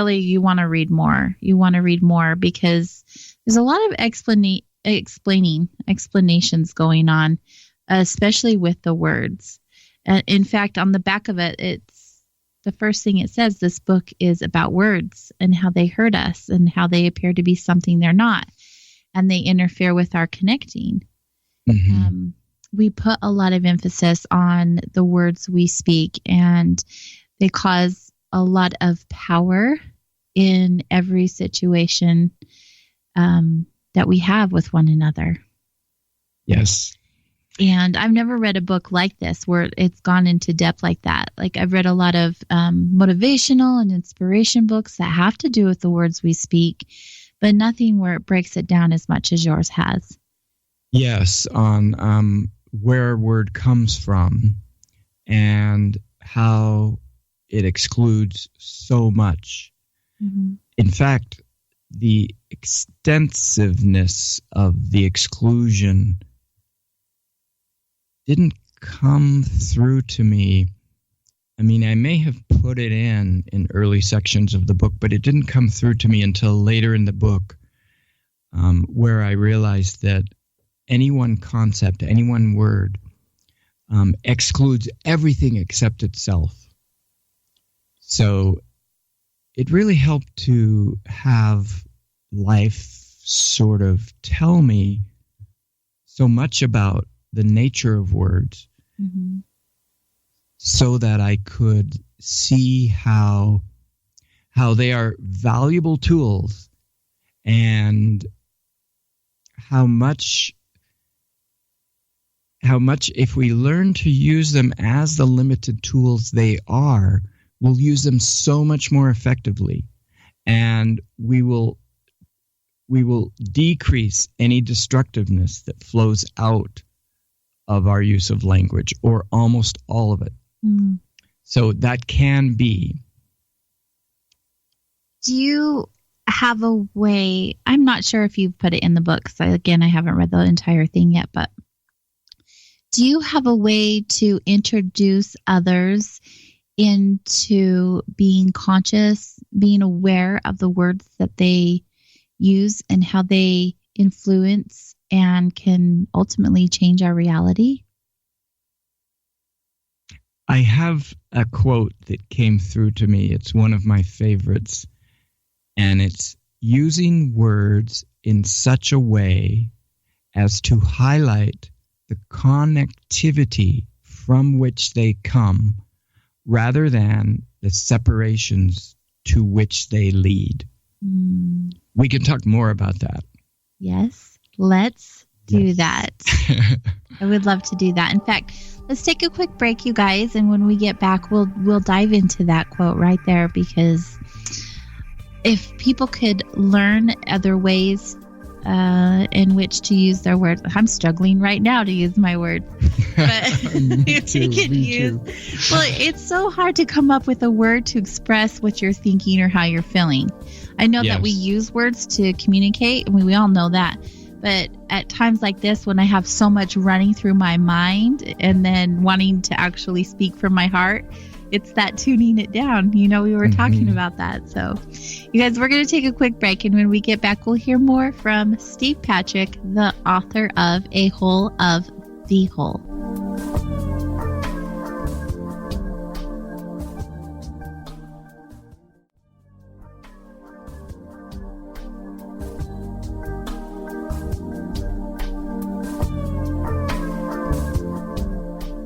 Speaker 2: want to read more. You want to read more because there's a lot of explanations going on, especially with the words. In fact, on the back of it, it's the first thing it says. This book is about words and how they hurt us and how they appear to be something they're not. And they interfere with our connecting.
Speaker 3: Mm-hmm.
Speaker 2: We put a lot of emphasis on the words we speak, and they cause a lot of power in every situation that we have with one another.
Speaker 3: Yes.
Speaker 2: And I've never read a book like this where it's gone into depth like that. Like, I've read a lot of motivational and inspiration books that have to do with the words we speak, but nothing where it breaks it down as much as yours has.
Speaker 3: Yes, on where a word comes from and how it excludes so much.
Speaker 2: Mm-hmm.
Speaker 3: In fact, the extensiveness of the exclusion didn't come through to me. I mean, I may have put it in early sections of the book, but it didn't come through to me until later in the book, where I realized that any one concept, any one word, excludes everything except itself. So it really helped to have life sort of tell me so much about the nature of words.
Speaker 2: Mm-hmm.
Speaker 3: So that I could see how they are valuable tools, and how much if we learn to use them as the limited tools they are, we'll use them so much more effectively, and we will decrease any destructiveness that flows out of our use of language, or almost all of it.
Speaker 2: Mm.
Speaker 3: So that can be.
Speaker 2: Do you have a way, I'm not sure if you've put it in the book, because I haven't read the entire thing yet, but do you have a way to introduce others into being conscious, being aware of the words that they use and how they influence and can ultimately change our reality?
Speaker 3: I have a quote that came through to me. It's one of my favorites. And it's using words in such a way as to highlight the connectivity from which they come, rather than the separations to which they lead.
Speaker 2: Mm.
Speaker 3: We can talk more about that.
Speaker 2: Yes, let's do that. I would love to do that. In fact, let's take a quick break, you guys, and when we get back, we'll dive into that quote right there, because if people could learn other ways in which to use their words. I'm struggling right now to use my words. But if we could use, well, it's so hard to come up with a word to express what you're thinking or how you're feeling. I know that we use words to communicate, and we all know that. But at times like this, when I have so much running through my mind and then wanting to actually speak from my heart, it's that tuning it down. We were talking about that. So, you guys, we're going to take a quick break. And when we get back, we'll hear more from Steve Patrick, the author of A Whole of the Whole.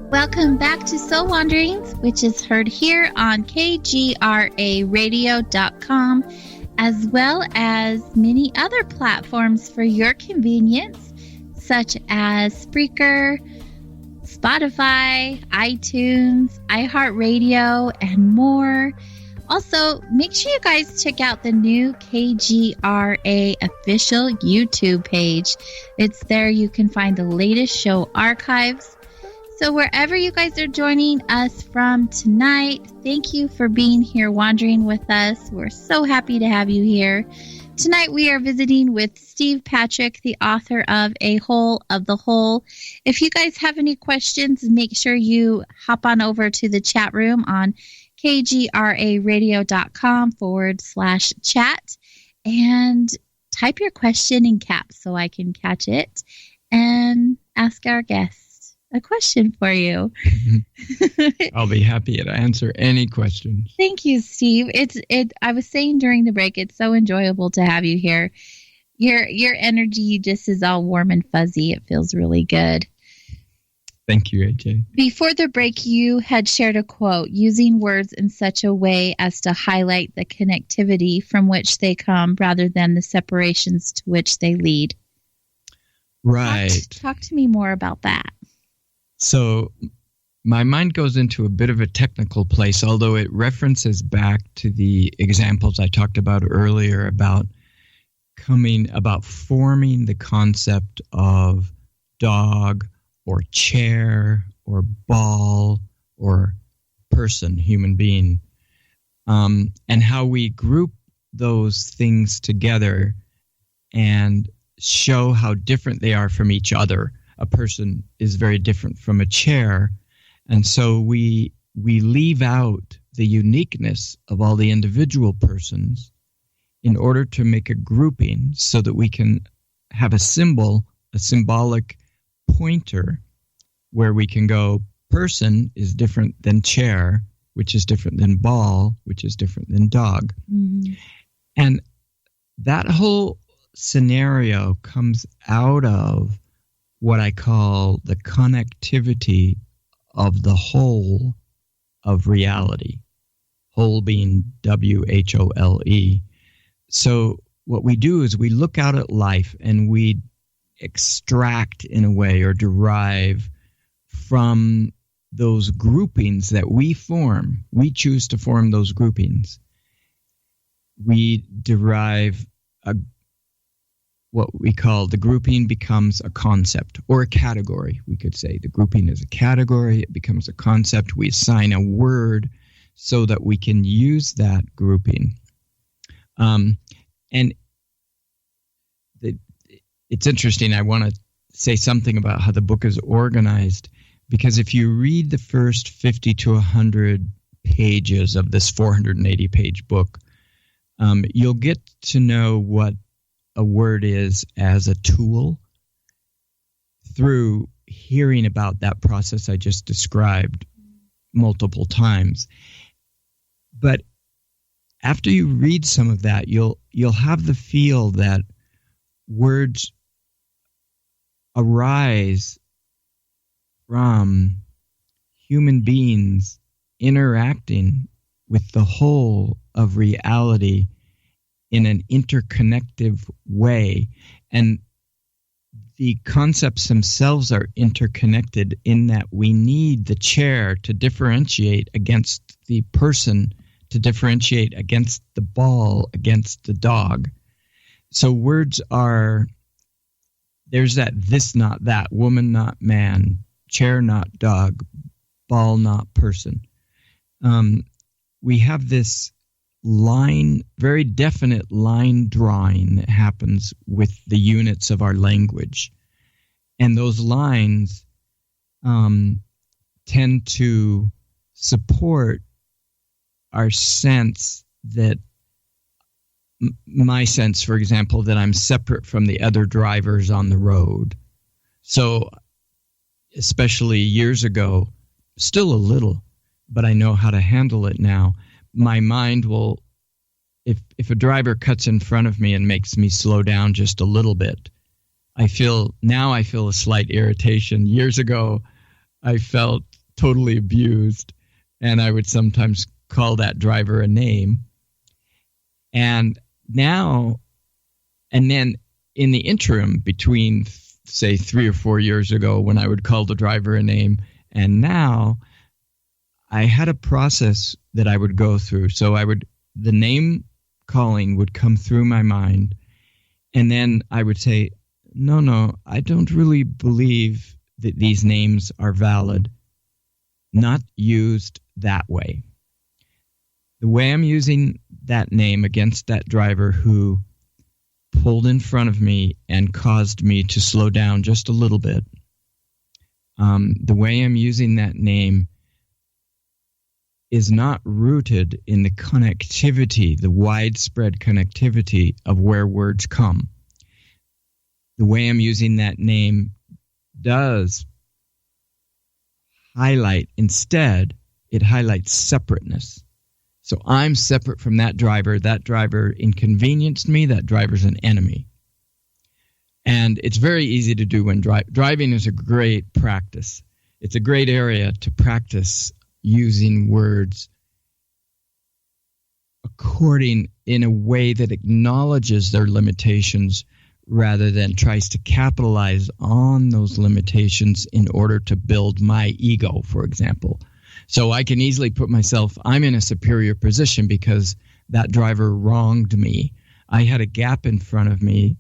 Speaker 2: Welcome back to Soul Wanderings, which is heard here on KGRAradio.com, as well as many other platforms for your convenience, such as Spreaker, Spotify, iTunes, iHeartRadio, and more. Also, make sure you guys check out the new KGRA official YouTube page. It's there you can find the latest show archives. So wherever you guys are joining us from tonight, thank you for being here wandering with us. We're so happy to have you here. Tonight we are visiting with Steve Patrick, the author of A Whole of the Whole. If you guys have any questions, make sure you hop on over to the chat room on kgraradio.com/chat and type your question in caps so I can catch it and ask our guests a question for you.
Speaker 3: I'll be happy to answer any questions.
Speaker 2: Thank you, Steve. I was saying during the break, it's so enjoyable to have you here. Your energy just is all warm and fuzzy. It feels really good.
Speaker 3: Thank you, AJ.
Speaker 2: Before the break, you had shared a quote, using words in such a way as to highlight the connectivity from which they come rather than the separations to which they lead.
Speaker 3: Right.
Speaker 2: Talk to me more about that.
Speaker 3: So my mind goes into a bit of a technical place, although it references back to the examples I talked about earlier about forming the concept of dog or chair or ball or person, human being, and how we group those things together and show how different they are from each other. A person is very different from a chair. And so we leave out the uniqueness of all the individual persons in order to make a grouping so that we can have a symbolic pointer where we can go, person is different than chair, which is different than ball, which is different than dog. Mm-hmm. And that whole scenario comes out of what I call the connectivity of the whole of reality, whole being WHOLE. So what we do is we look out at life and we extract in a way or derive from those groupings that we form. We choose to form those groupings. We derive what we call the grouping becomes a concept or a category, we could say. The grouping is a category, it becomes a concept. We assign a word so that we can use that grouping. And it's interesting, I want to say something about how the book is organized, because if you read the first 50 to 100 pages of this 480-page book, you'll get to know what a word is as a tool through hearing about that process I just described multiple times. But after you read some of that, you'll have the feel that words arise from human beings interacting with the whole of reality in an interconnective way. And the concepts themselves are interconnected in that we need the chair to differentiate against the person, to differentiate against the ball, against the dog. So words are, there's that this not that, woman not man, chair not dog, ball not person. We have this line, very definite line drawing that happens with the units of our language. And those lines tend to support our sense that, my sense, for example, that I'm separate from the other drivers on the road. So, especially years ago, still a little, but I know how to handle it now. My mind will, if a driver cuts in front of me and makes me slow down just a little bit, I feel a slight irritation. Years ago, I felt totally abused, and I would sometimes call that driver a name. And now, and then in the interim between, say, 3 or 4 years ago when I would call the driver a name, and now I had a process that I would go through. So the name calling would come through my mind, and then I would say, no, I don't really believe that these names are valid, not used that way. The way I'm using that name against that driver who pulled in front of me and caused me to slow down just a little bit, the way I'm using that name is not rooted in the connectivity, the widespread connectivity of where words come. The way I'm using that name does highlight, instead, it highlights separateness. So I'm separate from that driver. That driver inconvenienced me. That driver's an enemy. And it's very easy to do when driving is a great practice. It's a great area to practice using words according in a way that acknowledges their limitations rather than tries to capitalize on those limitations in order to build my ego, for example. So I can easily put myself, I'm in a superior position because that driver wronged me. I had a gap in front of me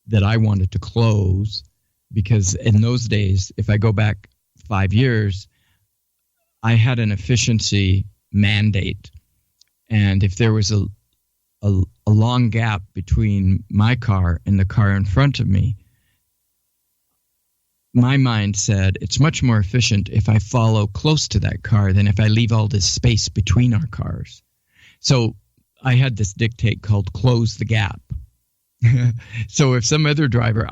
Speaker 3: that I wanted to close because in those days, if I go back 5 years, I had an efficiency mandate. And if there was a long gap between my car and the car in front of me, my mind said it's much more efficient if I follow close to that car than if I leave all this space between our cars. So I had this dictate called close the gap. So if some other driver,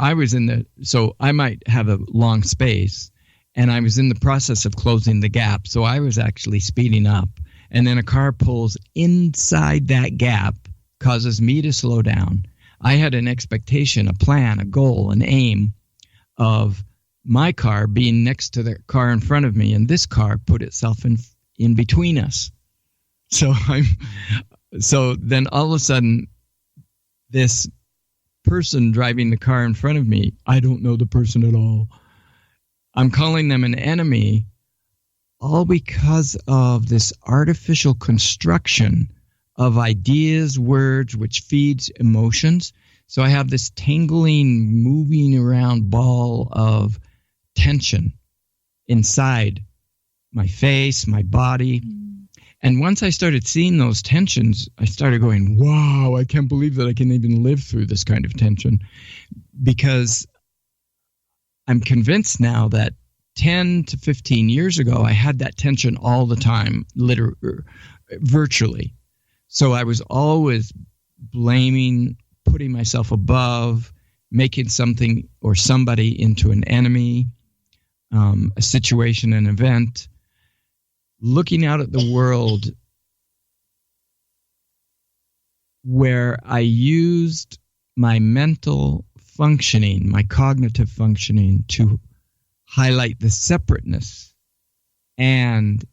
Speaker 3: so I might have a long space and I was in the process of closing the gap. So I was actually speeding up, and then a car pulls inside that gap, causes me to slow down. I had an expectation, a plan, a goal, an aim of my car being next to the car in front of me, and this car put itself in between us. So then all of a sudden, this person driving the car in front of me, I don't know the person at all. I'm calling them an enemy, all because of this artificial construction of ideas, words, which feeds emotions. So I have this tangling, moving around ball of tension inside my face, my body. And once I started seeing those tensions, I started going, wow, I can't believe that I can even live through this kind of tension. Because I'm convinced now that 10 to 15 years ago, I had that tension all the time, virtually. So I was always blaming, putting myself above, making something or somebody into an enemy, a situation, an event, looking out at the world where I used my mental functioning, my cognitive functioning to highlight the separateness and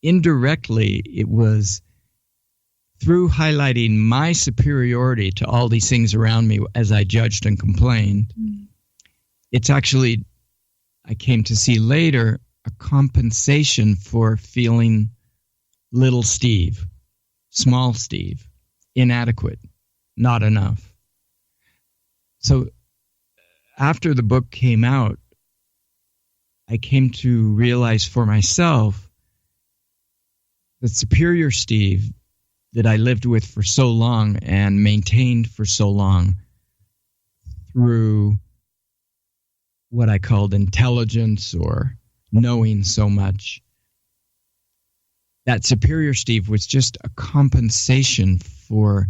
Speaker 3: indirectly it was through highlighting my superiority to all these things around me as I judged and complained, it's actually, I came to see later, a compensation for feeling little Steve, small Steve, inadequate, not enough. So after the book came out, I came to realize for myself that superior Steve that I lived with for so long and maintained for so long through what I called intelligence or knowing so much, that superior Steve was just a compensation for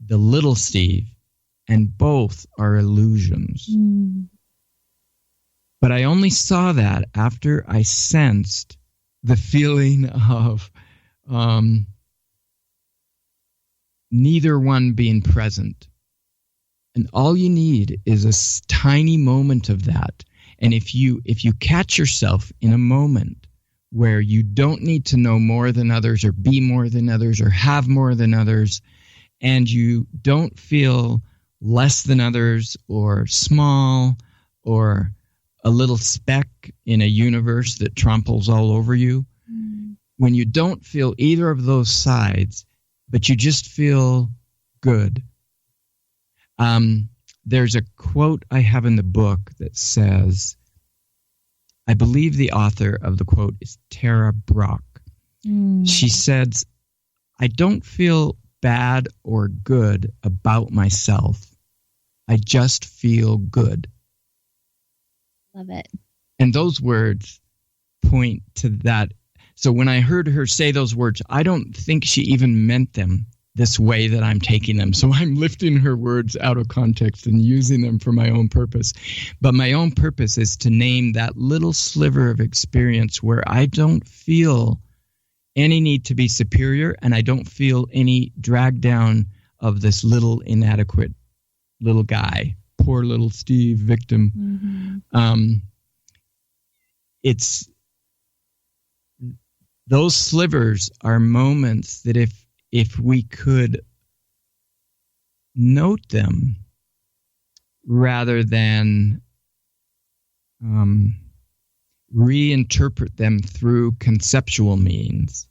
Speaker 3: the little Steve, and both are illusions. But I only saw that after I sensed the feeling of neither one being present. And all you need is a tiny moment of that. And if you catch yourself in a moment where you don't need to know more than others or be more than others or have more than others, and you don't feel less than others or small or a little speck in a universe that tramples all over you, when you don't feel either of those sides, but you just feel good. There's a quote I have in the book that says, I believe the author of the quote is Tara Brach. She says, I don't feel bad or good about myself. I just feel good.
Speaker 2: Love it.
Speaker 3: And those words point to that. So when I heard her say those words, I don't think she even meant them this way that I'm taking them. So I'm lifting her words out of context and using them for my own purpose. But my own purpose is to name that little sliver of experience where I don't feel any need to be superior and I don't feel any drag down of this little inadequate little guy, poor little Steve victim. It's those slivers are moments that if we could note them rather than reinterpret them through conceptual means,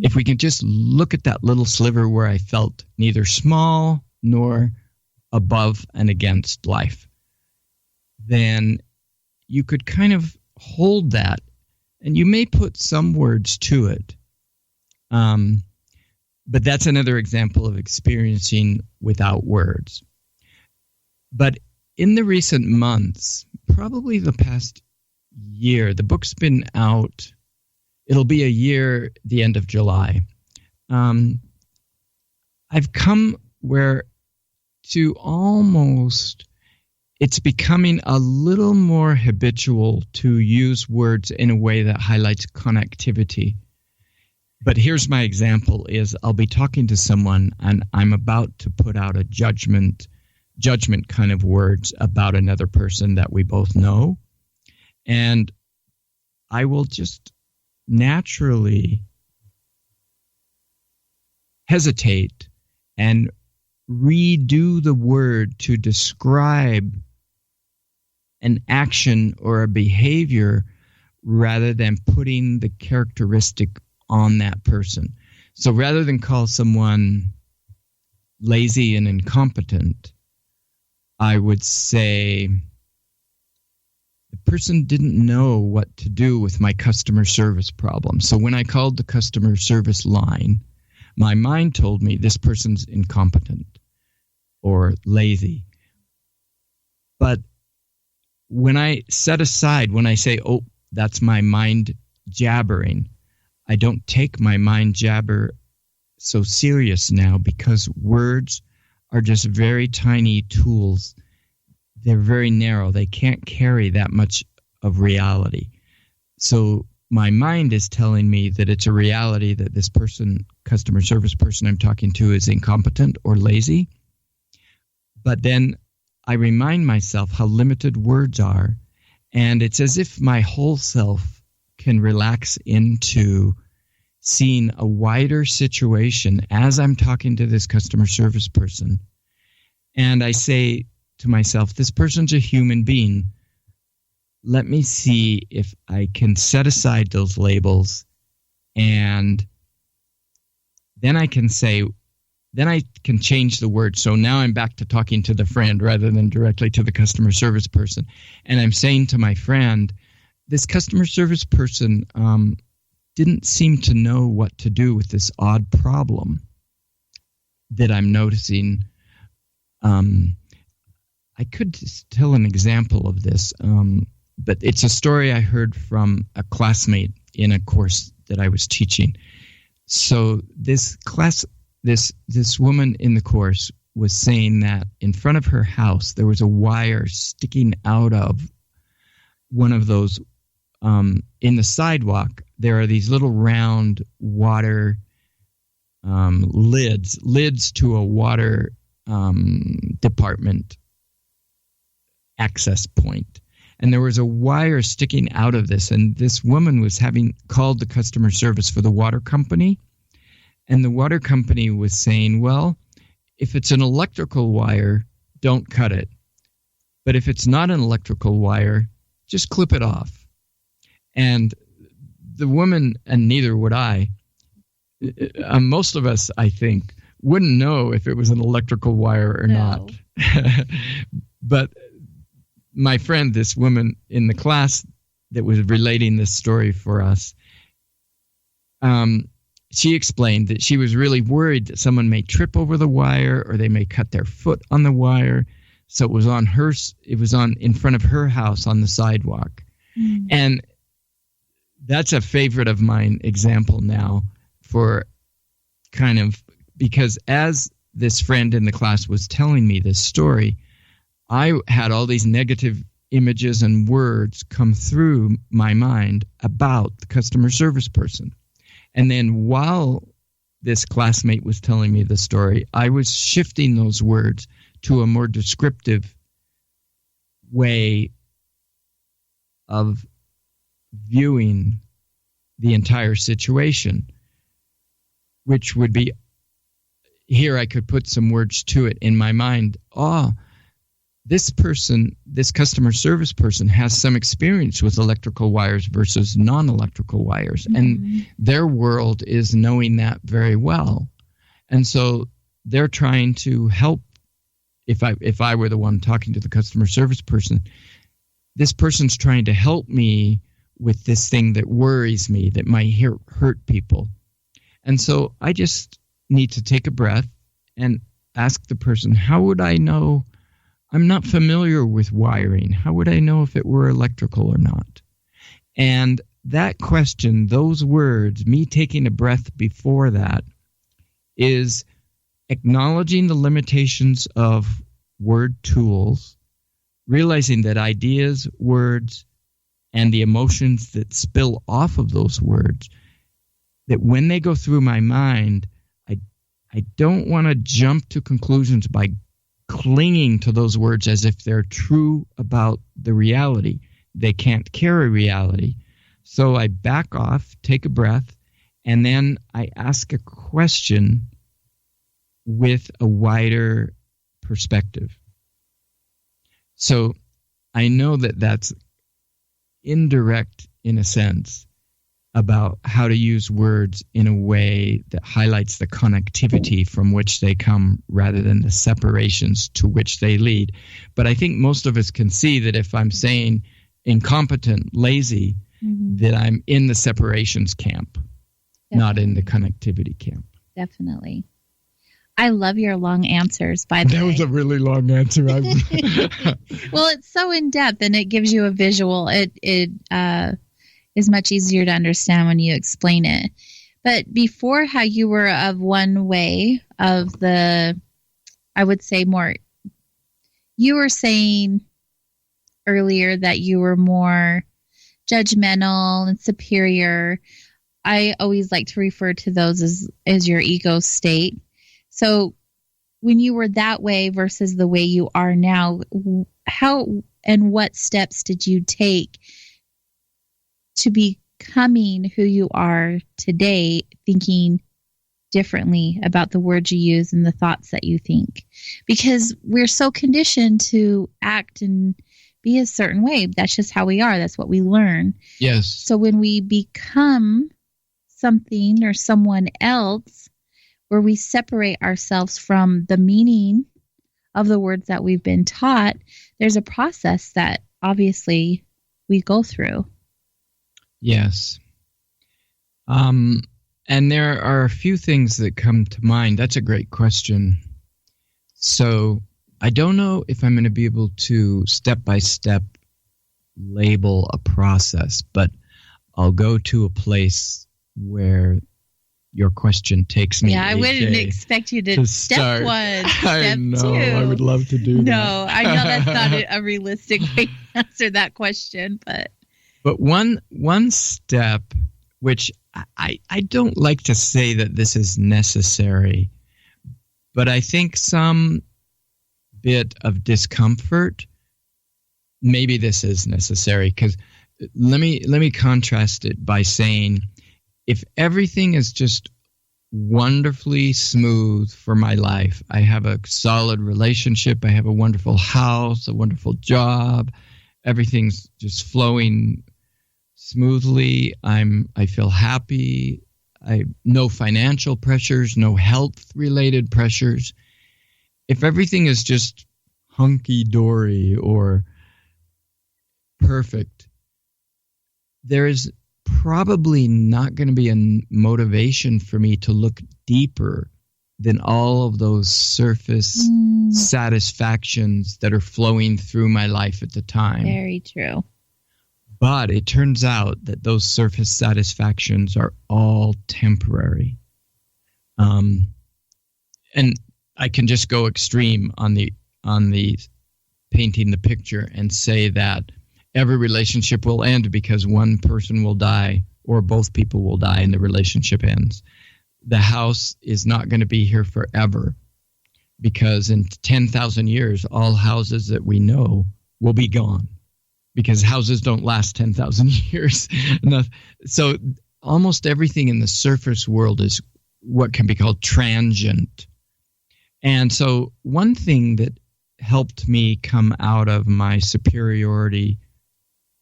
Speaker 3: if we can just look at that little sliver where I felt neither small nor above and against life, then you could kind of hold that, and you may put some words to it. But that's another example of experiencing without words. But in the recent months, probably the past year, the book's been out. It'll be a year the end of July. I've come where to almost, it's becoming a little more habitual to use words in a way that highlights connectivity. But here's my example is I'll be talking to someone and I'm about to put out a judgment kind of words about another person that we both know. And I will just naturally hesitate and redo the word to describe an action or a behavior rather than putting the characteristic on that person. So rather than call someone lazy and incompetent, I would say the person didn't know what to do with my customer service problem. So when I called the customer service line, my mind told me this person's incompetent or lazy. But when I set aside, when I say, oh, that's my mind jabbering, I don't take my mind jabber so serious now because words are just very tiny tools. They're very narrow. They can't carry that much of reality. So my mind is telling me that it's a reality that this person, customer service person I'm talking to, is incompetent or lazy. But then I remind myself how limited words are, and it's as if my whole self can relax into seeing a wider situation as I'm talking to this customer service person. And I say to myself, this person's a human being. Let me see if I can set aside those labels, and then I can change the word. So now I'm back to talking to the friend rather than directly to the customer service person. And I'm saying to my friend, this customer service person didn't seem to know what to do with this odd problem that I'm noticing. I could just tell an example of this, but it's a story I heard from a classmate in a course that I was teaching. So this woman in the course was saying that in front of her house there was a wire sticking out of one of those in the sidewalk. There are these little round water lids to a water department access point. And there was a wire sticking out of this, and this woman was having called the customer service for the water company, and the water company was saying, well, if it's an electrical wire, don't cut it. But if it's not an electrical wire, just clip it off. And the woman, and neither would I, most of us, I think, wouldn't know if it was an electrical wire or not. But my friend, this woman in the class that was relating this story for us, she explained that she was really worried that someone may trip over the wire or they may cut their foot on the wire. So it was in front of her house on the sidewalk. Mm. And that's a favorite of mine example now for kind of, because as this friend in the class was telling me this story, I had all these negative images and words come through my mind about the customer service person. And then while this classmate was telling me the story, I was shifting those words to a more descriptive way of viewing the entire situation, which would be, here I could put some words to it in my mind. This person, this customer service person, has some experience with electrical wires versus non-electrical wires. Mm-hmm. And their world is knowing that very well. And so they're trying to help. If I were the one talking to the customer service person, this person's trying to help me with this thing that worries me, that might hurt people. And so I just need to take a breath and ask the person, how would I know? I'm not familiar with wiring. How would I know if it were electrical or not? And that question, those words, me taking a breath before that, is acknowledging the limitations of word tools, realizing that ideas, words, and the emotions that spill off of those words, that when they go through my mind, I don't want to jump to conclusions by clinging to those words as if they're true about the reality. They can't carry reality. So I back off, take a breath, and then I ask a question with a wider perspective. So I know that that's indirect in a sense about how to use words in a way that highlights the connectivity from which they come rather than the separations to which they lead. But I think most of us can see that if I'm saying incompetent, lazy, that I'm in the separations camp, not in the connectivity camp.
Speaker 2: Definitely. I love your long answers, by the way.
Speaker 3: That was a really long answer.
Speaker 2: Well, it's so in-depth and it gives you a visual. It is much easier to understand when you explain it. But before, how you were of one way of the, I would say more, you were saying earlier that you were more judgmental and superior. I always like to refer to those as your ego state. So when you were that way versus the way you are now, how and what steps did you take to becoming who you are today, thinking differently about the words you use and the thoughts that you think, because we're so conditioned to act and be a certain way. That's just how we are. That's what we learn.
Speaker 3: Yes.
Speaker 2: So when we become something or someone else, where we separate ourselves from the meaning of the words that we've been taught, there's a process that obviously we go through.
Speaker 3: Yes. And there are a few things that come to mind. That's a great question. So I don't know if I'm going to be able to step-by-step label a process, but I'll go to a place where your question takes me.
Speaker 2: Yeah, I wouldn't expect you to step
Speaker 3: start.
Speaker 2: one, step
Speaker 3: I know,
Speaker 2: two.
Speaker 3: I would love to do that.
Speaker 2: No, I know that's not a realistic way to answer that question, but
Speaker 3: one step, which I don't like to say that this is necessary, but I think some bit of discomfort, maybe this is necessary, because let me contrast it by saying, if everything is just wonderfully smooth for my life, I have a solid relationship, I have a wonderful house, a wonderful job, everything's just flowing smoothly, I feel happy, no financial pressures, no health related pressures. If everything is just hunky-dory or perfect, there is probably not going to be a motivation for me to look deeper than all of those surface satisfactions that are flowing through my life at the time.
Speaker 2: Very true.
Speaker 3: But it turns out that those surface satisfactions are all temporary. And I can just go extreme on the painting the picture and say that every relationship will end because one person will die or both people will die and the relationship ends. The house is not going to be here forever because in 10,000 years, all houses that we know will be gone because houses don't last 10,000 years. So almost everything in the surface world is what can be called transient. And so one thing that helped me come out of my superiority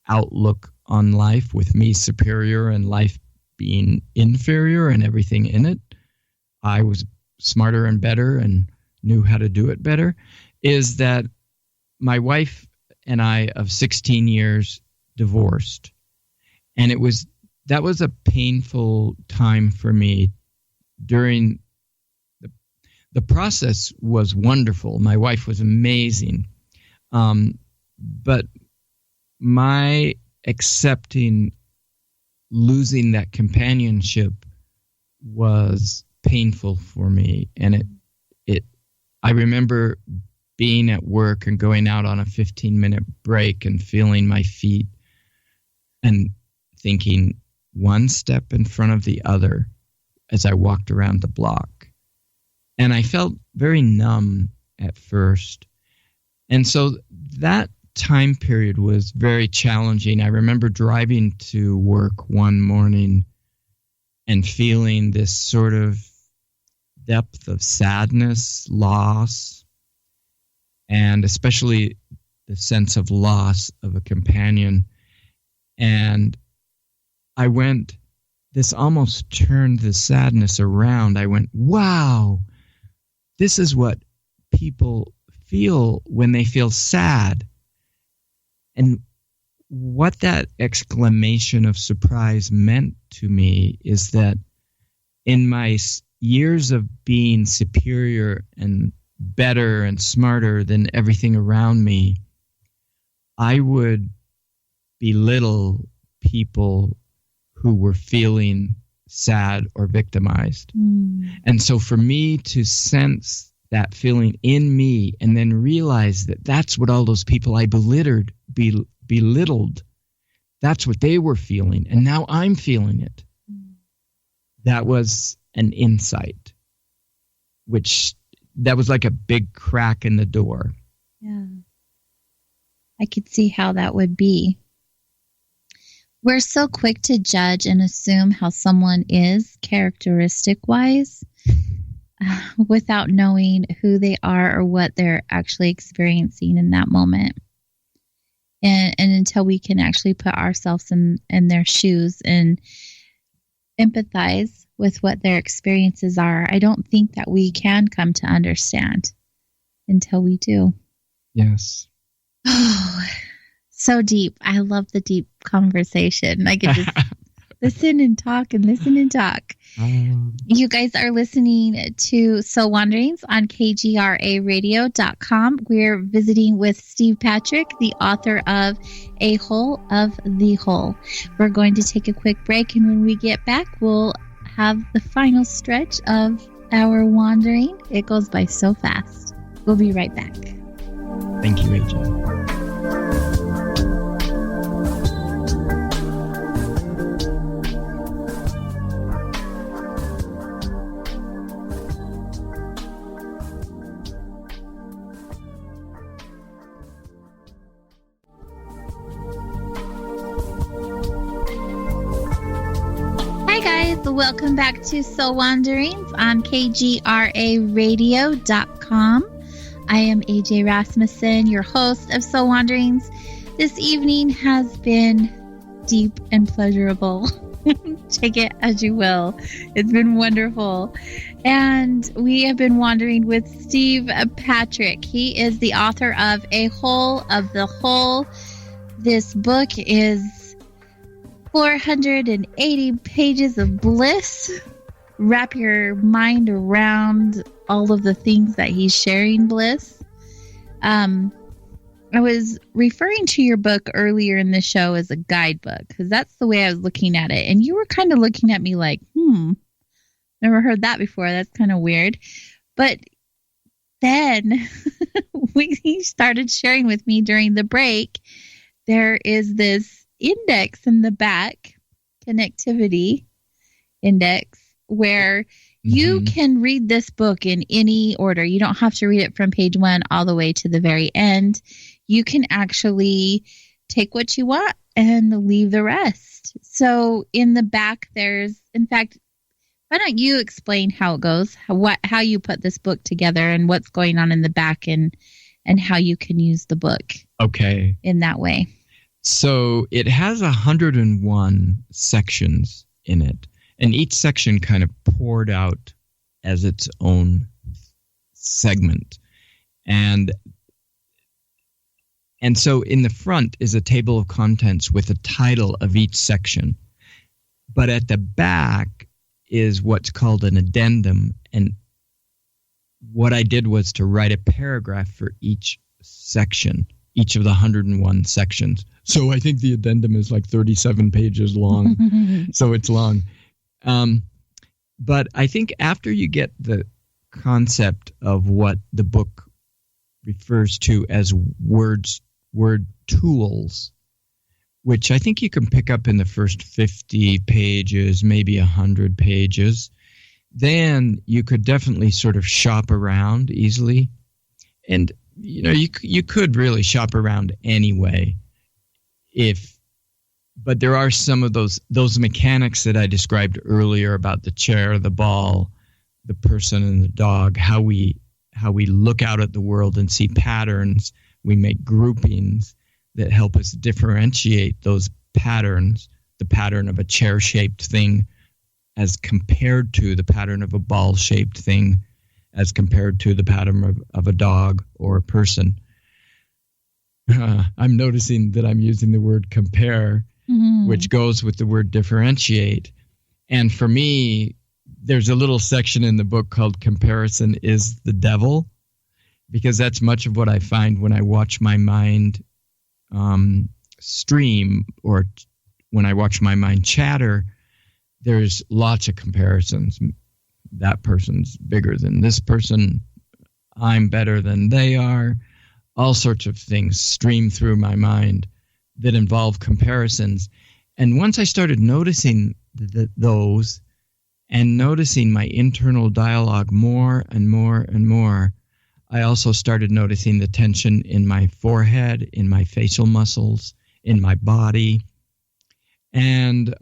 Speaker 3: outlook on life, with me superior and life being inferior and everything in it, I was smarter and better and knew how to do it better, is that my wife and I of 16 years divorced. And that was a painful time for me. During the process was wonderful. My wife was amazing. But my accepting losing that companionship was painful for me. And I remember being at work and going out on a 15-minute break and feeling my feet and thinking one step in front of the other as I walked around the block. And I felt very numb at first. And so that time period was very challenging. I remember driving to work one morning and feeling this sort of depth of sadness, loss, and especially the sense of loss of a companion. And this almost turned the sadness around. I went, wow, this is what people feel when they feel sad. And what that exclamation of surprise meant to me is that in my years of being superior and better and smarter than everything around me, I would belittle people who were feeling sad or victimized. And so for me to sense that feeling in me and then realize that that's what all those people I belittled, that's what they were feeling, and now I'm feeling it. That was an insight, that was like a big crack in the door.
Speaker 2: Yeah. I could see how that would be. We're so quick to judge and assume how someone is characteristic-wise without knowing who they are or what they're actually experiencing in that moment. And until we can actually put ourselves in their shoes and empathize with what their experiences are, I don't think that we can come to understand until we do.
Speaker 3: Yes.
Speaker 2: Oh, so deep. I love the deep conversation. I could just listen and talk and listen and talk. You guys are listening to Soul Wanderings on KGRAradio.com. We're visiting with Steve Patrick, the author of A Whole of the Whole. We're going to take a quick break, and when we get back, we'll have the final stretch of our wandering. It goes by so fast. We'll be right back.
Speaker 3: Thank you, AJ.
Speaker 2: Welcome back to Soul Wanderings on KGRAradio.com. I am AJ Rasmussen, your host of Soul Wanderings. This evening has been deep and pleasurable. Take it as you will. It's been wonderful. And we have been wandering with Steve Patrick. He is the author of A Whole of the Whole. This book is 480 pages of bliss. Wrap your mind around all of the things that he's sharing bliss. I was referring to your book earlier in the show as a guidebook because that's the way I was looking at it. And you were kind of looking at me like, never heard that before. That's kind of weird. But then he started sharing with me during the break, there is this index in the back, connectivity index, where you can read this book in any order. You don't have to read it from page 1 all the way to the very end. You can actually take what you want and leave the rest. So in the back, there's, in fact, why don't you explain how it goes, how you put this book together and what's going on in the back and how you can use the book in that way.
Speaker 3: So it has 101 sections in it, and each section kind of poured out as its own segment. And so in the front is a table of contents with the title of each section. But at the back is what's called an addendum. And what I did was to write a paragraph for each section, each of the 101 sections. So I think the addendum is like 37 pages long. So it's long. But I think after you get the concept of what the book refers to as word tools, which I think you can pick up in the first 50 pages, maybe 100 pages, then you could definitely sort of shop around easily. And you could really shop around anyway, but there are some of those mechanics that I described earlier about the chair, the ball, the person, and the dog. How we look out at the world and see patterns. We make groupings that help us differentiate those patterns. The pattern of a chair-shaped thing, as compared to the pattern of a ball-shaped thing, as compared to the pattern of a dog or a person. I'm noticing that I'm using the word compare, which goes with the word differentiate. And for me, there's a little section in the book called Comparison is the Devil, because that's much of what I find when I watch my mind stream or when I watch my mind chatter. There's lots of comparisons. That person's bigger than this person. I'm better than they are. All sorts of things stream through my mind that involve comparisons. And once I started noticing those and noticing my internal dialogue more and more and more, I also started noticing the tension in my forehead, in my facial muscles, in my body. and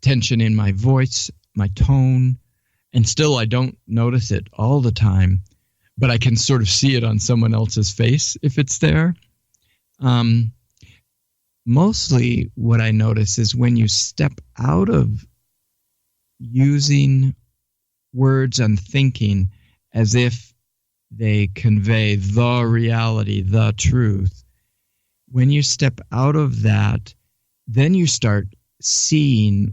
Speaker 3: tension in my voice, my tone, and still I don't notice it all the time, but I can sort of see it on someone else's face if it's there. Mostly what I notice is when you step out of using words and thinking as if they convey the reality, the truth. When you step out of that, then you start seeing,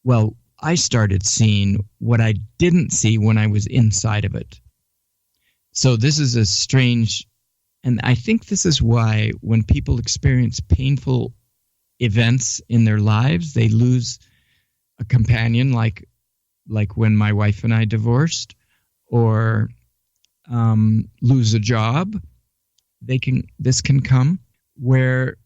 Speaker 3: well, I started seeing what I didn't see when I was inside of it. So this is a strange, and I think this is why when people experience painful events in their lives, they lose a companion, like when my wife and I divorced, or lose a job. This can come where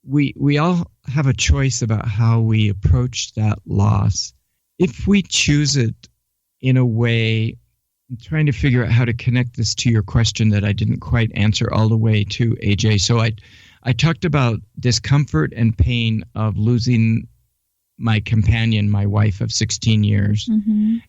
Speaker 3: we all have a choice about how we approach that loss. If we choose it in a way, I'm trying to figure out how to connect this to your question that I didn't quite answer all the way to, AJ. So I talked about discomfort and pain of losing my companion, my wife of 16 years,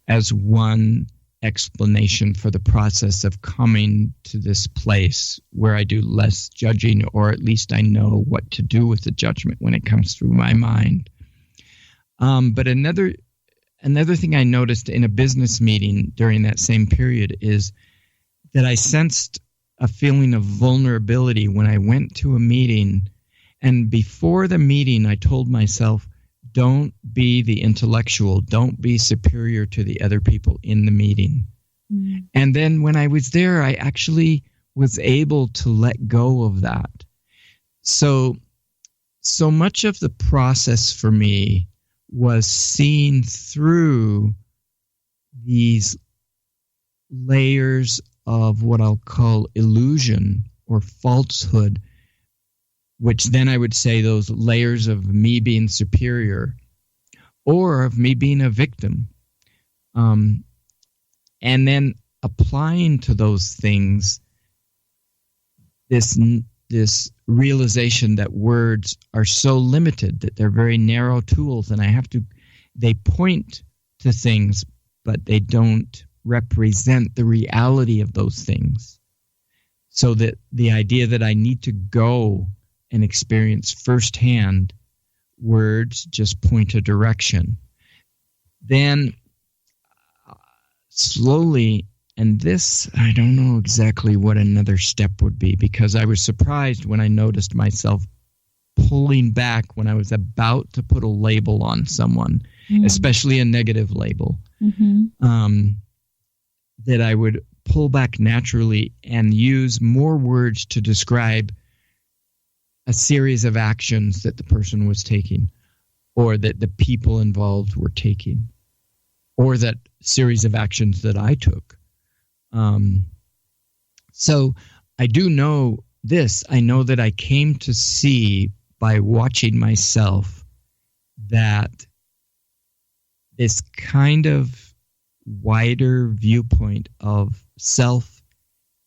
Speaker 3: as one explanation for the process of coming to this place where I do less judging, or at least I know what to do with the judgment when it comes through my mind. But another thing I noticed in a business meeting during that same period is that I sensed a feeling of vulnerability when I went to a meeting, and before the meeting I told myself, don't be the intellectual. Don't be superior to the other people in the meeting. Mm. And then when I was there, I actually was able to let go of that. So much of the process for me was seeing through these layers of what I'll call illusion or falsehood, which then I would say those layers of me being superior or of me being a victim. And then applying to those things this realization that words are so limited, that they're very narrow tools, and they point to things, but they don't represent the reality of those things. So that the idea that I need to go and experience firsthand, words just point a direction. Then slowly, and this, I don't know exactly what another step would be, because I was surprised when I noticed myself pulling back when I was about to put a label on someone, especially a negative label, that I would pull back naturally and use more words to describe a series of actions that the person was taking, or that the people involved were taking, or that series of actions that I took. So I do know this. I know that I came to see by watching myself that this kind of wider viewpoint of self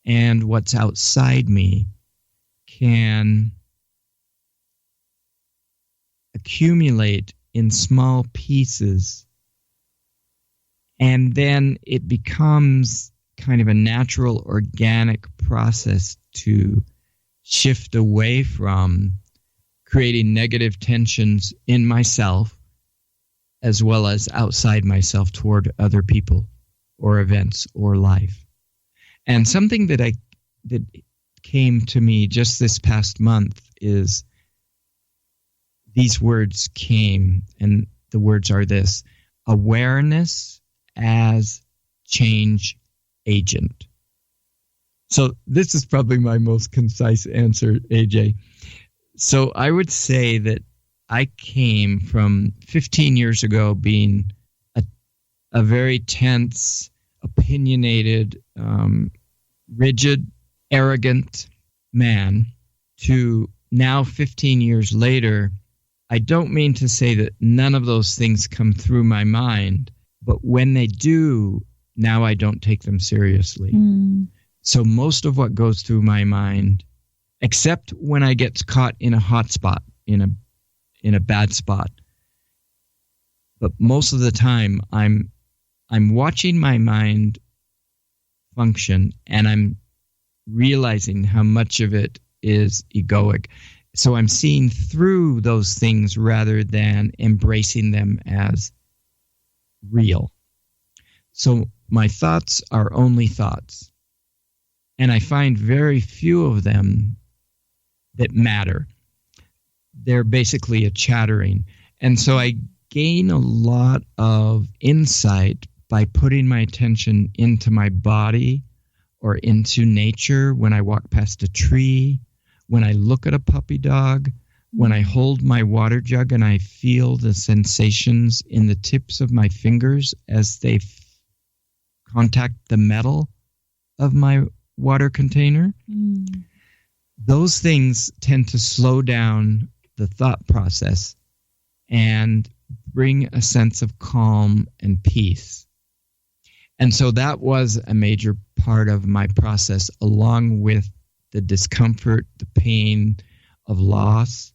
Speaker 3: and what's outside me can accumulate in small pieces, and then it becomes kind of a natural, organic process to shift away from creating negative tensions in myself as well as outside myself toward other people or events or life. And something that came to me just this past month is these words came, and the words are this: awareness as change agent. So this is probably my most concise answer, AJ. So I would say that I came from 15 years ago being a very tense, opinionated, rigid, arrogant man to now 15 years later. I don't mean to say that none of those things come through my mind, but when they do, now I don't take them seriously. So most of what goes through my mind, except when I get caught in a hot spot, in in a bad spot. But most of the time, I'm watching my mind function, and I'm realizing how much of it is egoic. So I'm seeing through those things rather than embracing them as real. So my thoughts are only thoughts. And I find very few of them that matter. They're basically a chattering. And so I gain a lot of insight by putting my attention into my body or into nature when I walk past a tree, when I look at a puppy dog, when I hold my water jug and I feel the sensations in the tips of my fingers as they contact the metal of my water container. Those things tend to slow down the thought process and bring a sense of calm and peace. And so that was a major part of my process, along with the discomfort, the pain of loss,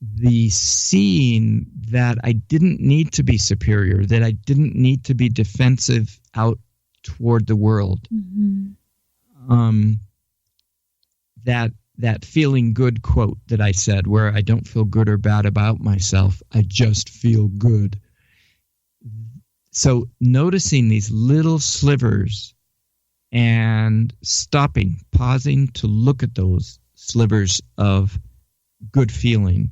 Speaker 3: the seeing that I didn't need to be superior, that I didn't need to be defensive out toward the world. That feeling good quote that I said, where I don't feel good or bad about myself, I just feel good. So noticing these little slivers and stopping, pausing to look at those slivers of good feeling.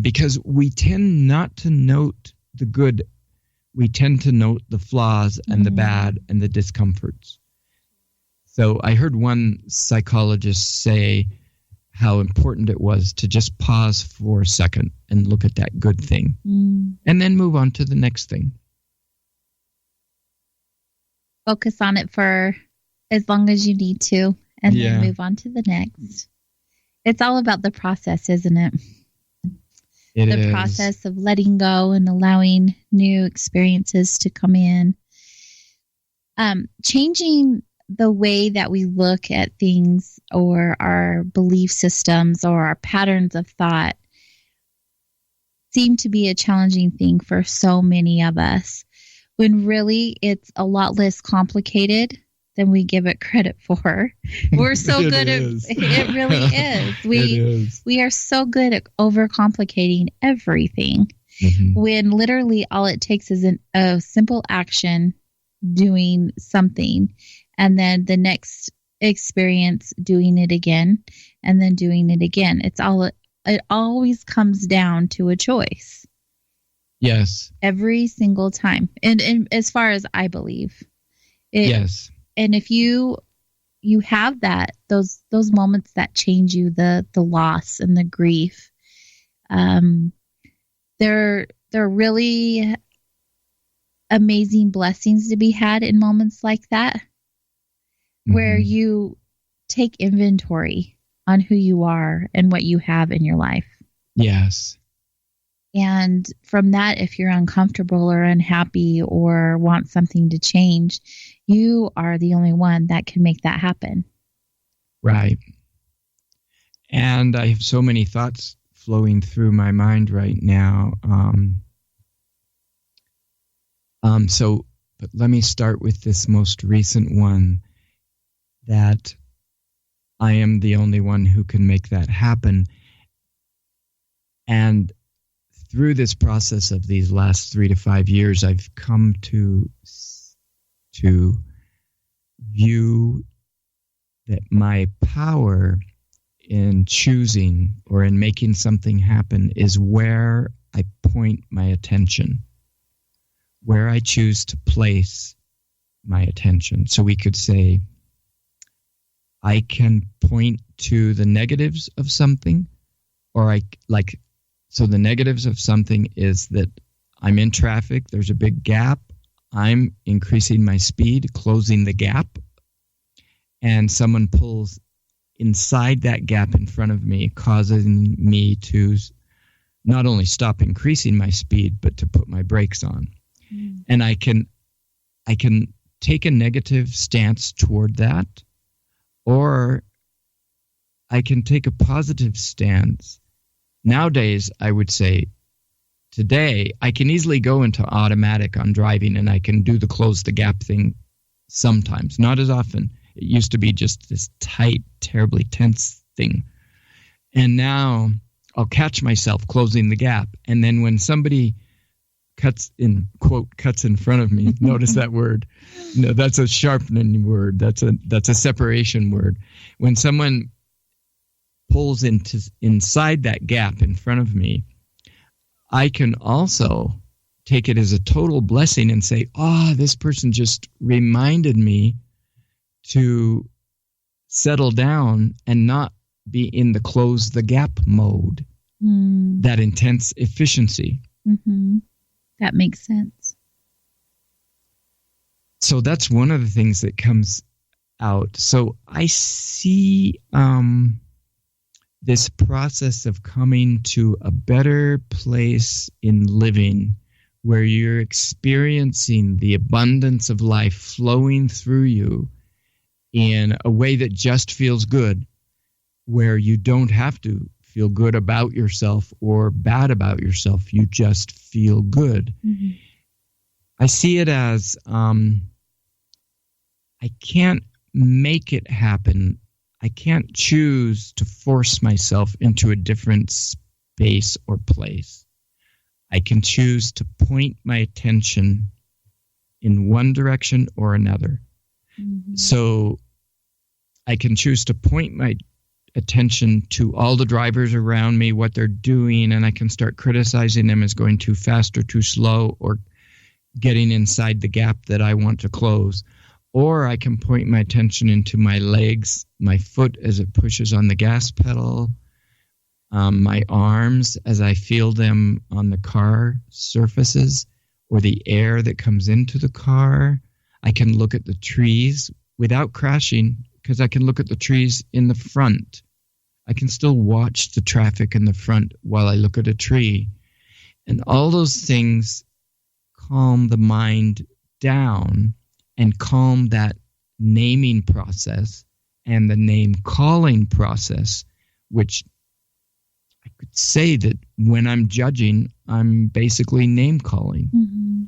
Speaker 3: Because we tend not to note the good. We tend to note the flaws and the bad and the discomforts. So I heard one psychologist say how important it was to just pause for a second and look at that good thing and then move on to the next thing.
Speaker 2: Focus on it for as long as you need to and then move on to the next. It's all about the process, isn't it? The process of letting go and allowing new experiences to come in. Changing the way that we look at things or our belief systems or our patterns of thought seem to be a challenging thing for so many of us, when really it's a lot less complicated than we give it credit for. We're so good at it. Really is. We are so good at overcomplicating everything when literally all it takes is a simple action, doing something, and then the next experience doing it again, and then doing it again. It always comes down to a choice.
Speaker 3: Yes.
Speaker 2: Every single time. And as far as I believe.
Speaker 3: Yes.
Speaker 2: And if you have those moments that change you, the loss and the grief, they're really amazing blessings to be had in moments like that, where you take inventory on who you are and what you have in your life.
Speaker 3: Yes.
Speaker 2: And from that, if you're uncomfortable or unhappy or want something to change, you are the only one that can make that happen. Right.
Speaker 3: And I have so many thoughts flowing through my mind right now. But let me start with this most recent one, that I am the only one who can make that happen. And through this process of these last 3 to 5 years, I've come to view that my power in choosing or in making something happen is where I point my attention, where I choose to place my attention. So we could say, I can point to the negatives of something, or so the negatives of something is that I'm in traffic, there's a big gap, I'm increasing my speed, closing the gap, and someone pulls inside that gap in front of me, causing me to not only stop increasing my speed, but to put my brakes on. And I can take a negative stance toward that, or I can take a positive stance. Nowadays, I would say, today, I can easily go into automatic on driving, and I can do the close the gap thing sometimes, not as often. It used to be just this tight, terribly tense thing. And now I'll catch myself closing the gap. And then when somebody cuts in front of me, notice that word. No, that's a sharpening word. That's a separation word. When someone pulls inside that gap in front of me, I can also take it as a total blessing and say, this person just reminded me to settle down and not be in the close the gap mode, that intense efficiency.
Speaker 2: Mm-hmm. That makes sense.
Speaker 3: So that's one of the things that comes out. So I see this process of coming to a better place in living where you're experiencing the abundance of life flowing through you in a way that just feels good, where you don't have to feel good about yourself or bad about yourself. You just feel good. Mm-hmm. I see it as I can't make it happen. I can't choose to force myself into a different space or place. I can choose to point my attention in one direction or another. Mm-hmm. So I can choose to point my attention to all the drivers around me, what they're doing, and I can start criticizing them as going too fast or too slow or getting inside the gap that I want to close. Or I can point my attention into my legs, my foot as it pushes on the gas pedal, my arms as I feel them on the car surfaces or the air that comes into the car. I can look at the trees without crashing because I can look at the trees in the front. I can still watch the traffic in the front while I look at a tree. And all those things calm the mind down and calm that naming process and the name calling process, which I could say that when I'm judging, I'm basically name calling. Mm-hmm.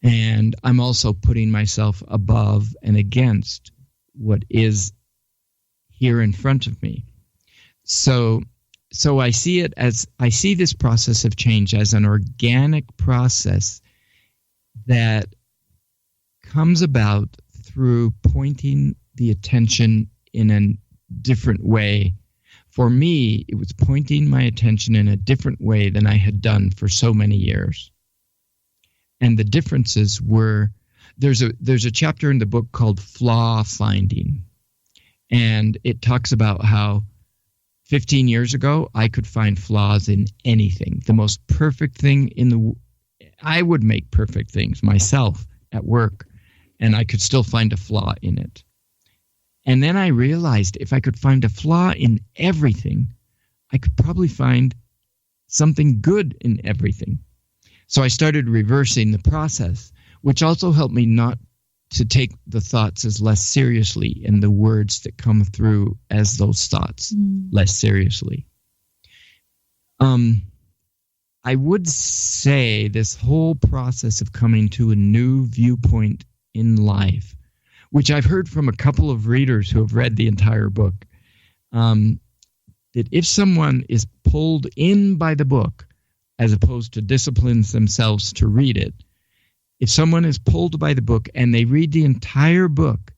Speaker 3: And I'm also putting myself above and against what is here in front of me. So I see this process of change as an organic process that comes about through pointing the attention in a different way. For me, it was pointing my attention in a different way than I had done for so many years. And the differences were, there's a chapter in the book called Flaw Finding. And it talks about how 15 years ago, I could find flaws in anything. The most perfect thing I would make perfect things myself at work, and I could still find a flaw in it. And then I realized if I could find a flaw in everything, I could probably find something good in everything. So I started reversing the process, which also helped me not to take the thoughts as less seriously and the words that come through as those thoughts less seriously. I would say this whole process of coming to a new viewpoint in life, which I've heard from a couple of readers who have read the entire book, that if someone is pulled in by the book, as opposed to disciplines themselves to read it, if someone is pulled by the book and they read the entire book,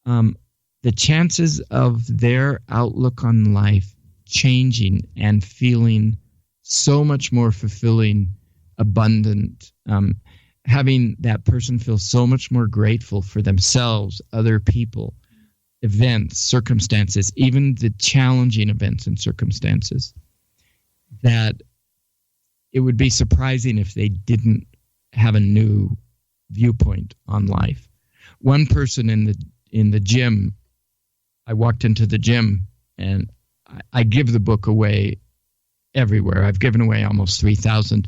Speaker 3: the chances of their outlook on life changing and feeling so much more fulfilling, abundant, having that person feel so much more grateful for themselves, other people, events, circumstances, even the challenging events and circumstances, that it would be surprising if they didn't have a new viewpoint on life. One person in the gym, I walked into the gym and I give the book away everywhere. I've given away almost 3,000.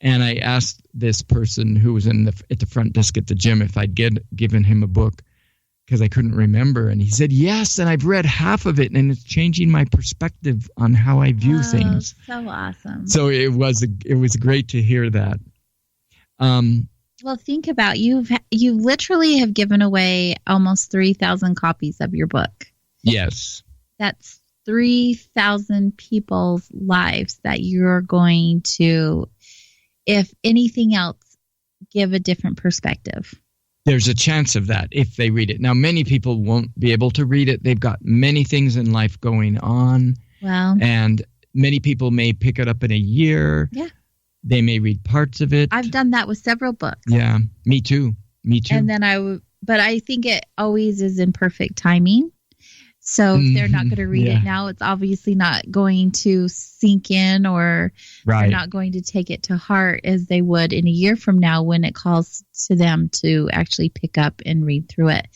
Speaker 3: And I asked this person who was at the front desk at the gym if I'd given him a book because I couldn't remember. And he said, yes, and I've read half of it, and it's changing my perspective on how I view things.
Speaker 2: So awesome.
Speaker 3: So it was great to hear that.
Speaker 2: Well, think about you literally have given away almost 3,000 copies of your book.
Speaker 3: Yes.
Speaker 2: That's 3,000 people's lives that you're going to, if anything else, give a different perspective.
Speaker 3: There's a chance of that if they read it. Now, many people won't be able to read it. They've got many things in life going on.
Speaker 2: Well,
Speaker 3: and many people may pick it up in a year.
Speaker 2: Yeah.
Speaker 3: They may read parts of it.
Speaker 2: I've done that with several books.
Speaker 3: Yeah, me too.
Speaker 2: And then but I think it always is in perfect timing. So if they're not going to read it now, it's obviously not going to sink in, or they're not going to take it to heart as they would in a year from now when it calls to them to actually pick up and read through it.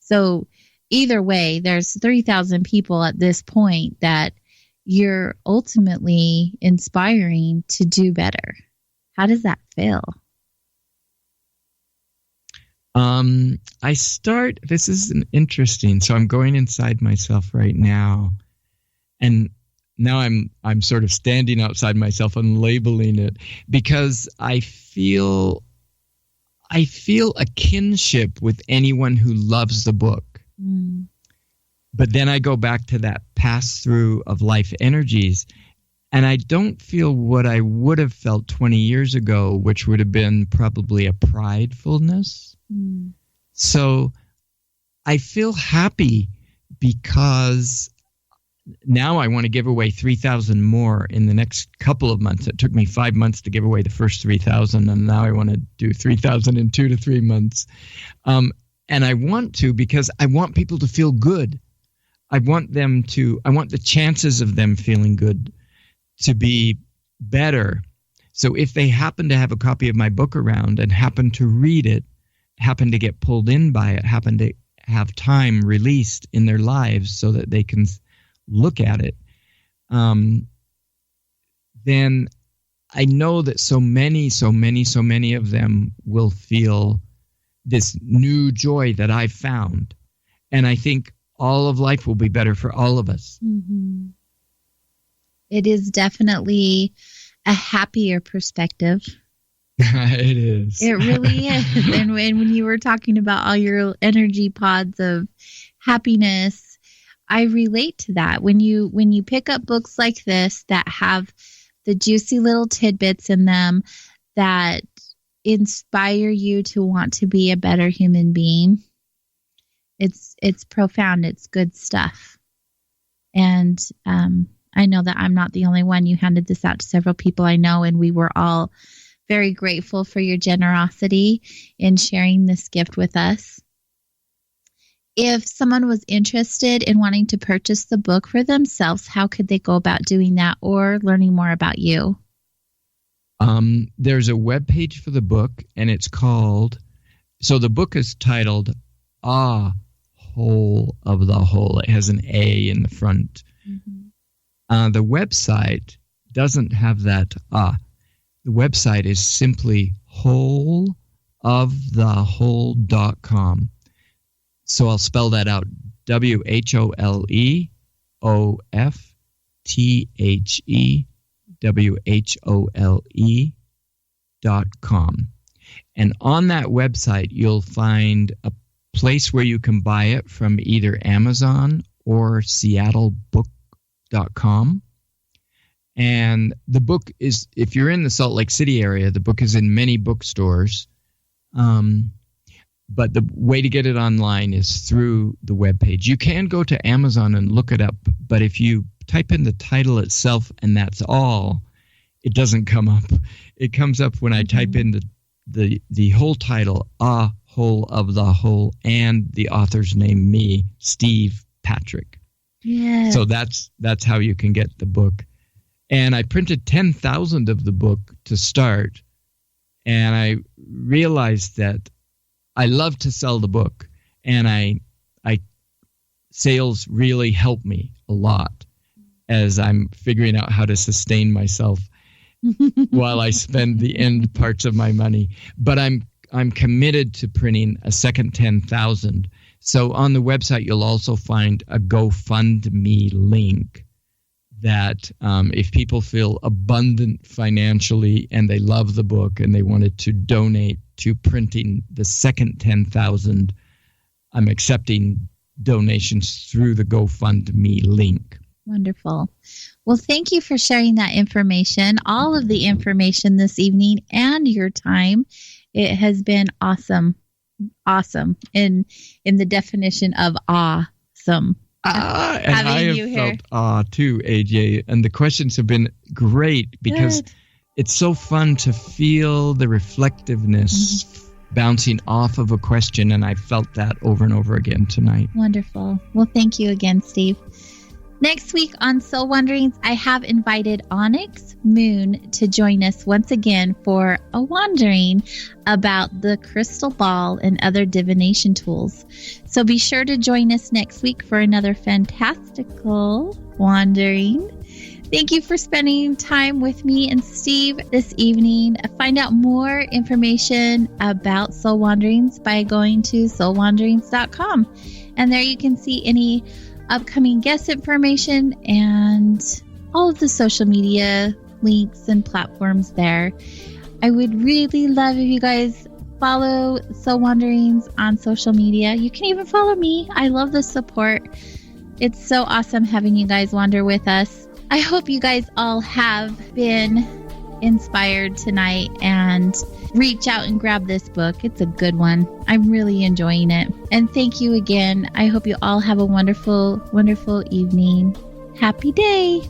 Speaker 2: So either way, there's 3,000 people at this point that you're ultimately inspiring to do better. How does that feel? This is interesting. So I'm going inside myself right now, and now I'm sort of standing outside myself and labeling it, because I feel a kinship with anyone who loves the book. Mm. But then I go back to that pass through of life energies, and I don't feel what I would have felt 20 years ago, which would have been probably a pridefulness. Mm. So I feel happy because now I want to give away 3,000 more in the next couple of months. It took me 5 months to give away the first 3,000, and now I want to do 3,000 in 2 to 3 months. And I want to because I want people to feel good. I want the chances of them feeling good to be better. So if they happen to have a copy of my book around and happen to read it, happen to get pulled in by it, happen to have time released in their lives so that they can look at it, then I know that so many of them will feel this new joy that I've found. And I think all of life will be better for all of us. Mm-hmm. It is definitely a happier perspective. It is. It really is. And when you were talking about all your energy pods of happiness, I relate to that. When you pick up books like this that have the juicy little tidbits in them that inspire you to want to be a better human being, it's profound. It's good stuff. And I know that I'm not the only one. You handed this out to several people I know, and we were all very grateful for your generosity in sharing this gift with us. If someone was interested in wanting to purchase the book for themselves, how could they go about doing that or learning more about you? There's a webpage for the book, and it's called, so the book is titled A Whole of the Whole. It has an A in the front. Mm-hmm. The website doesn't have that The website is simply wholeofthewhole.com. So I'll spell that out. WHOLEOFTHEWHOLE.com. And on that website, you'll find a place where you can buy it from either Amazon or SeattleBook.com. And the book is, if you're in the Salt Lake City area, the book is in many bookstores. But the way to get it online is through the webpage. You can go to Amazon and look it up, but if you type in the title itself and that's all, it doesn't come up. It comes up when I type in the whole title, A Whole of the Whole, and the author's name, me, Steve Patrick. Yeah. So that's how you can get the book. And I printed 10,000 of the book to start, and I realized that I love to sell the book, and I sales really help me a lot as I'm figuring out how to sustain myself while I spend the end parts of my money. But I'm committed to printing a second 10,000.
Speaker 3: So on the website, you'll also find a GoFundMe link that if people feel abundant financially and they love the book and they wanted to donate to printing the second 10,000, I'm accepting donations through the GoFundMe link.
Speaker 2: Wonderful. Well, thank you for sharing that information, all of the information this evening and your time. It has been awesome. Awesome in the definition of awesome.
Speaker 3: And I have felt awe too, AJ. And the questions have been great because it's so fun to feel the reflectiveness bouncing off of a question. And I felt that over and over again tonight.
Speaker 2: Wonderful. Well, thank you again, Steve. Next week on Soul Wanderings, I have invited Onyx Moon to join us once again for a wandering about the crystal ball and other divination tools. So be sure to join us next week for another fantastical wandering. Thank you for spending time with me and Steve this evening. Find out more information about Soul Wanderings by going to soulwanderings.com. And there you can see any upcoming guest information and all of the social media links and platforms there. I would really love if you guys follow Soul Wanderings on social media. You can even follow me. I love the support. It's so awesome having you guys wander with us. I hope you guys all have been inspired tonight and reach out and grab this book. It's a good one. I'm really enjoying it. And thank you again. I hope you all have a wonderful, wonderful evening. Happy day.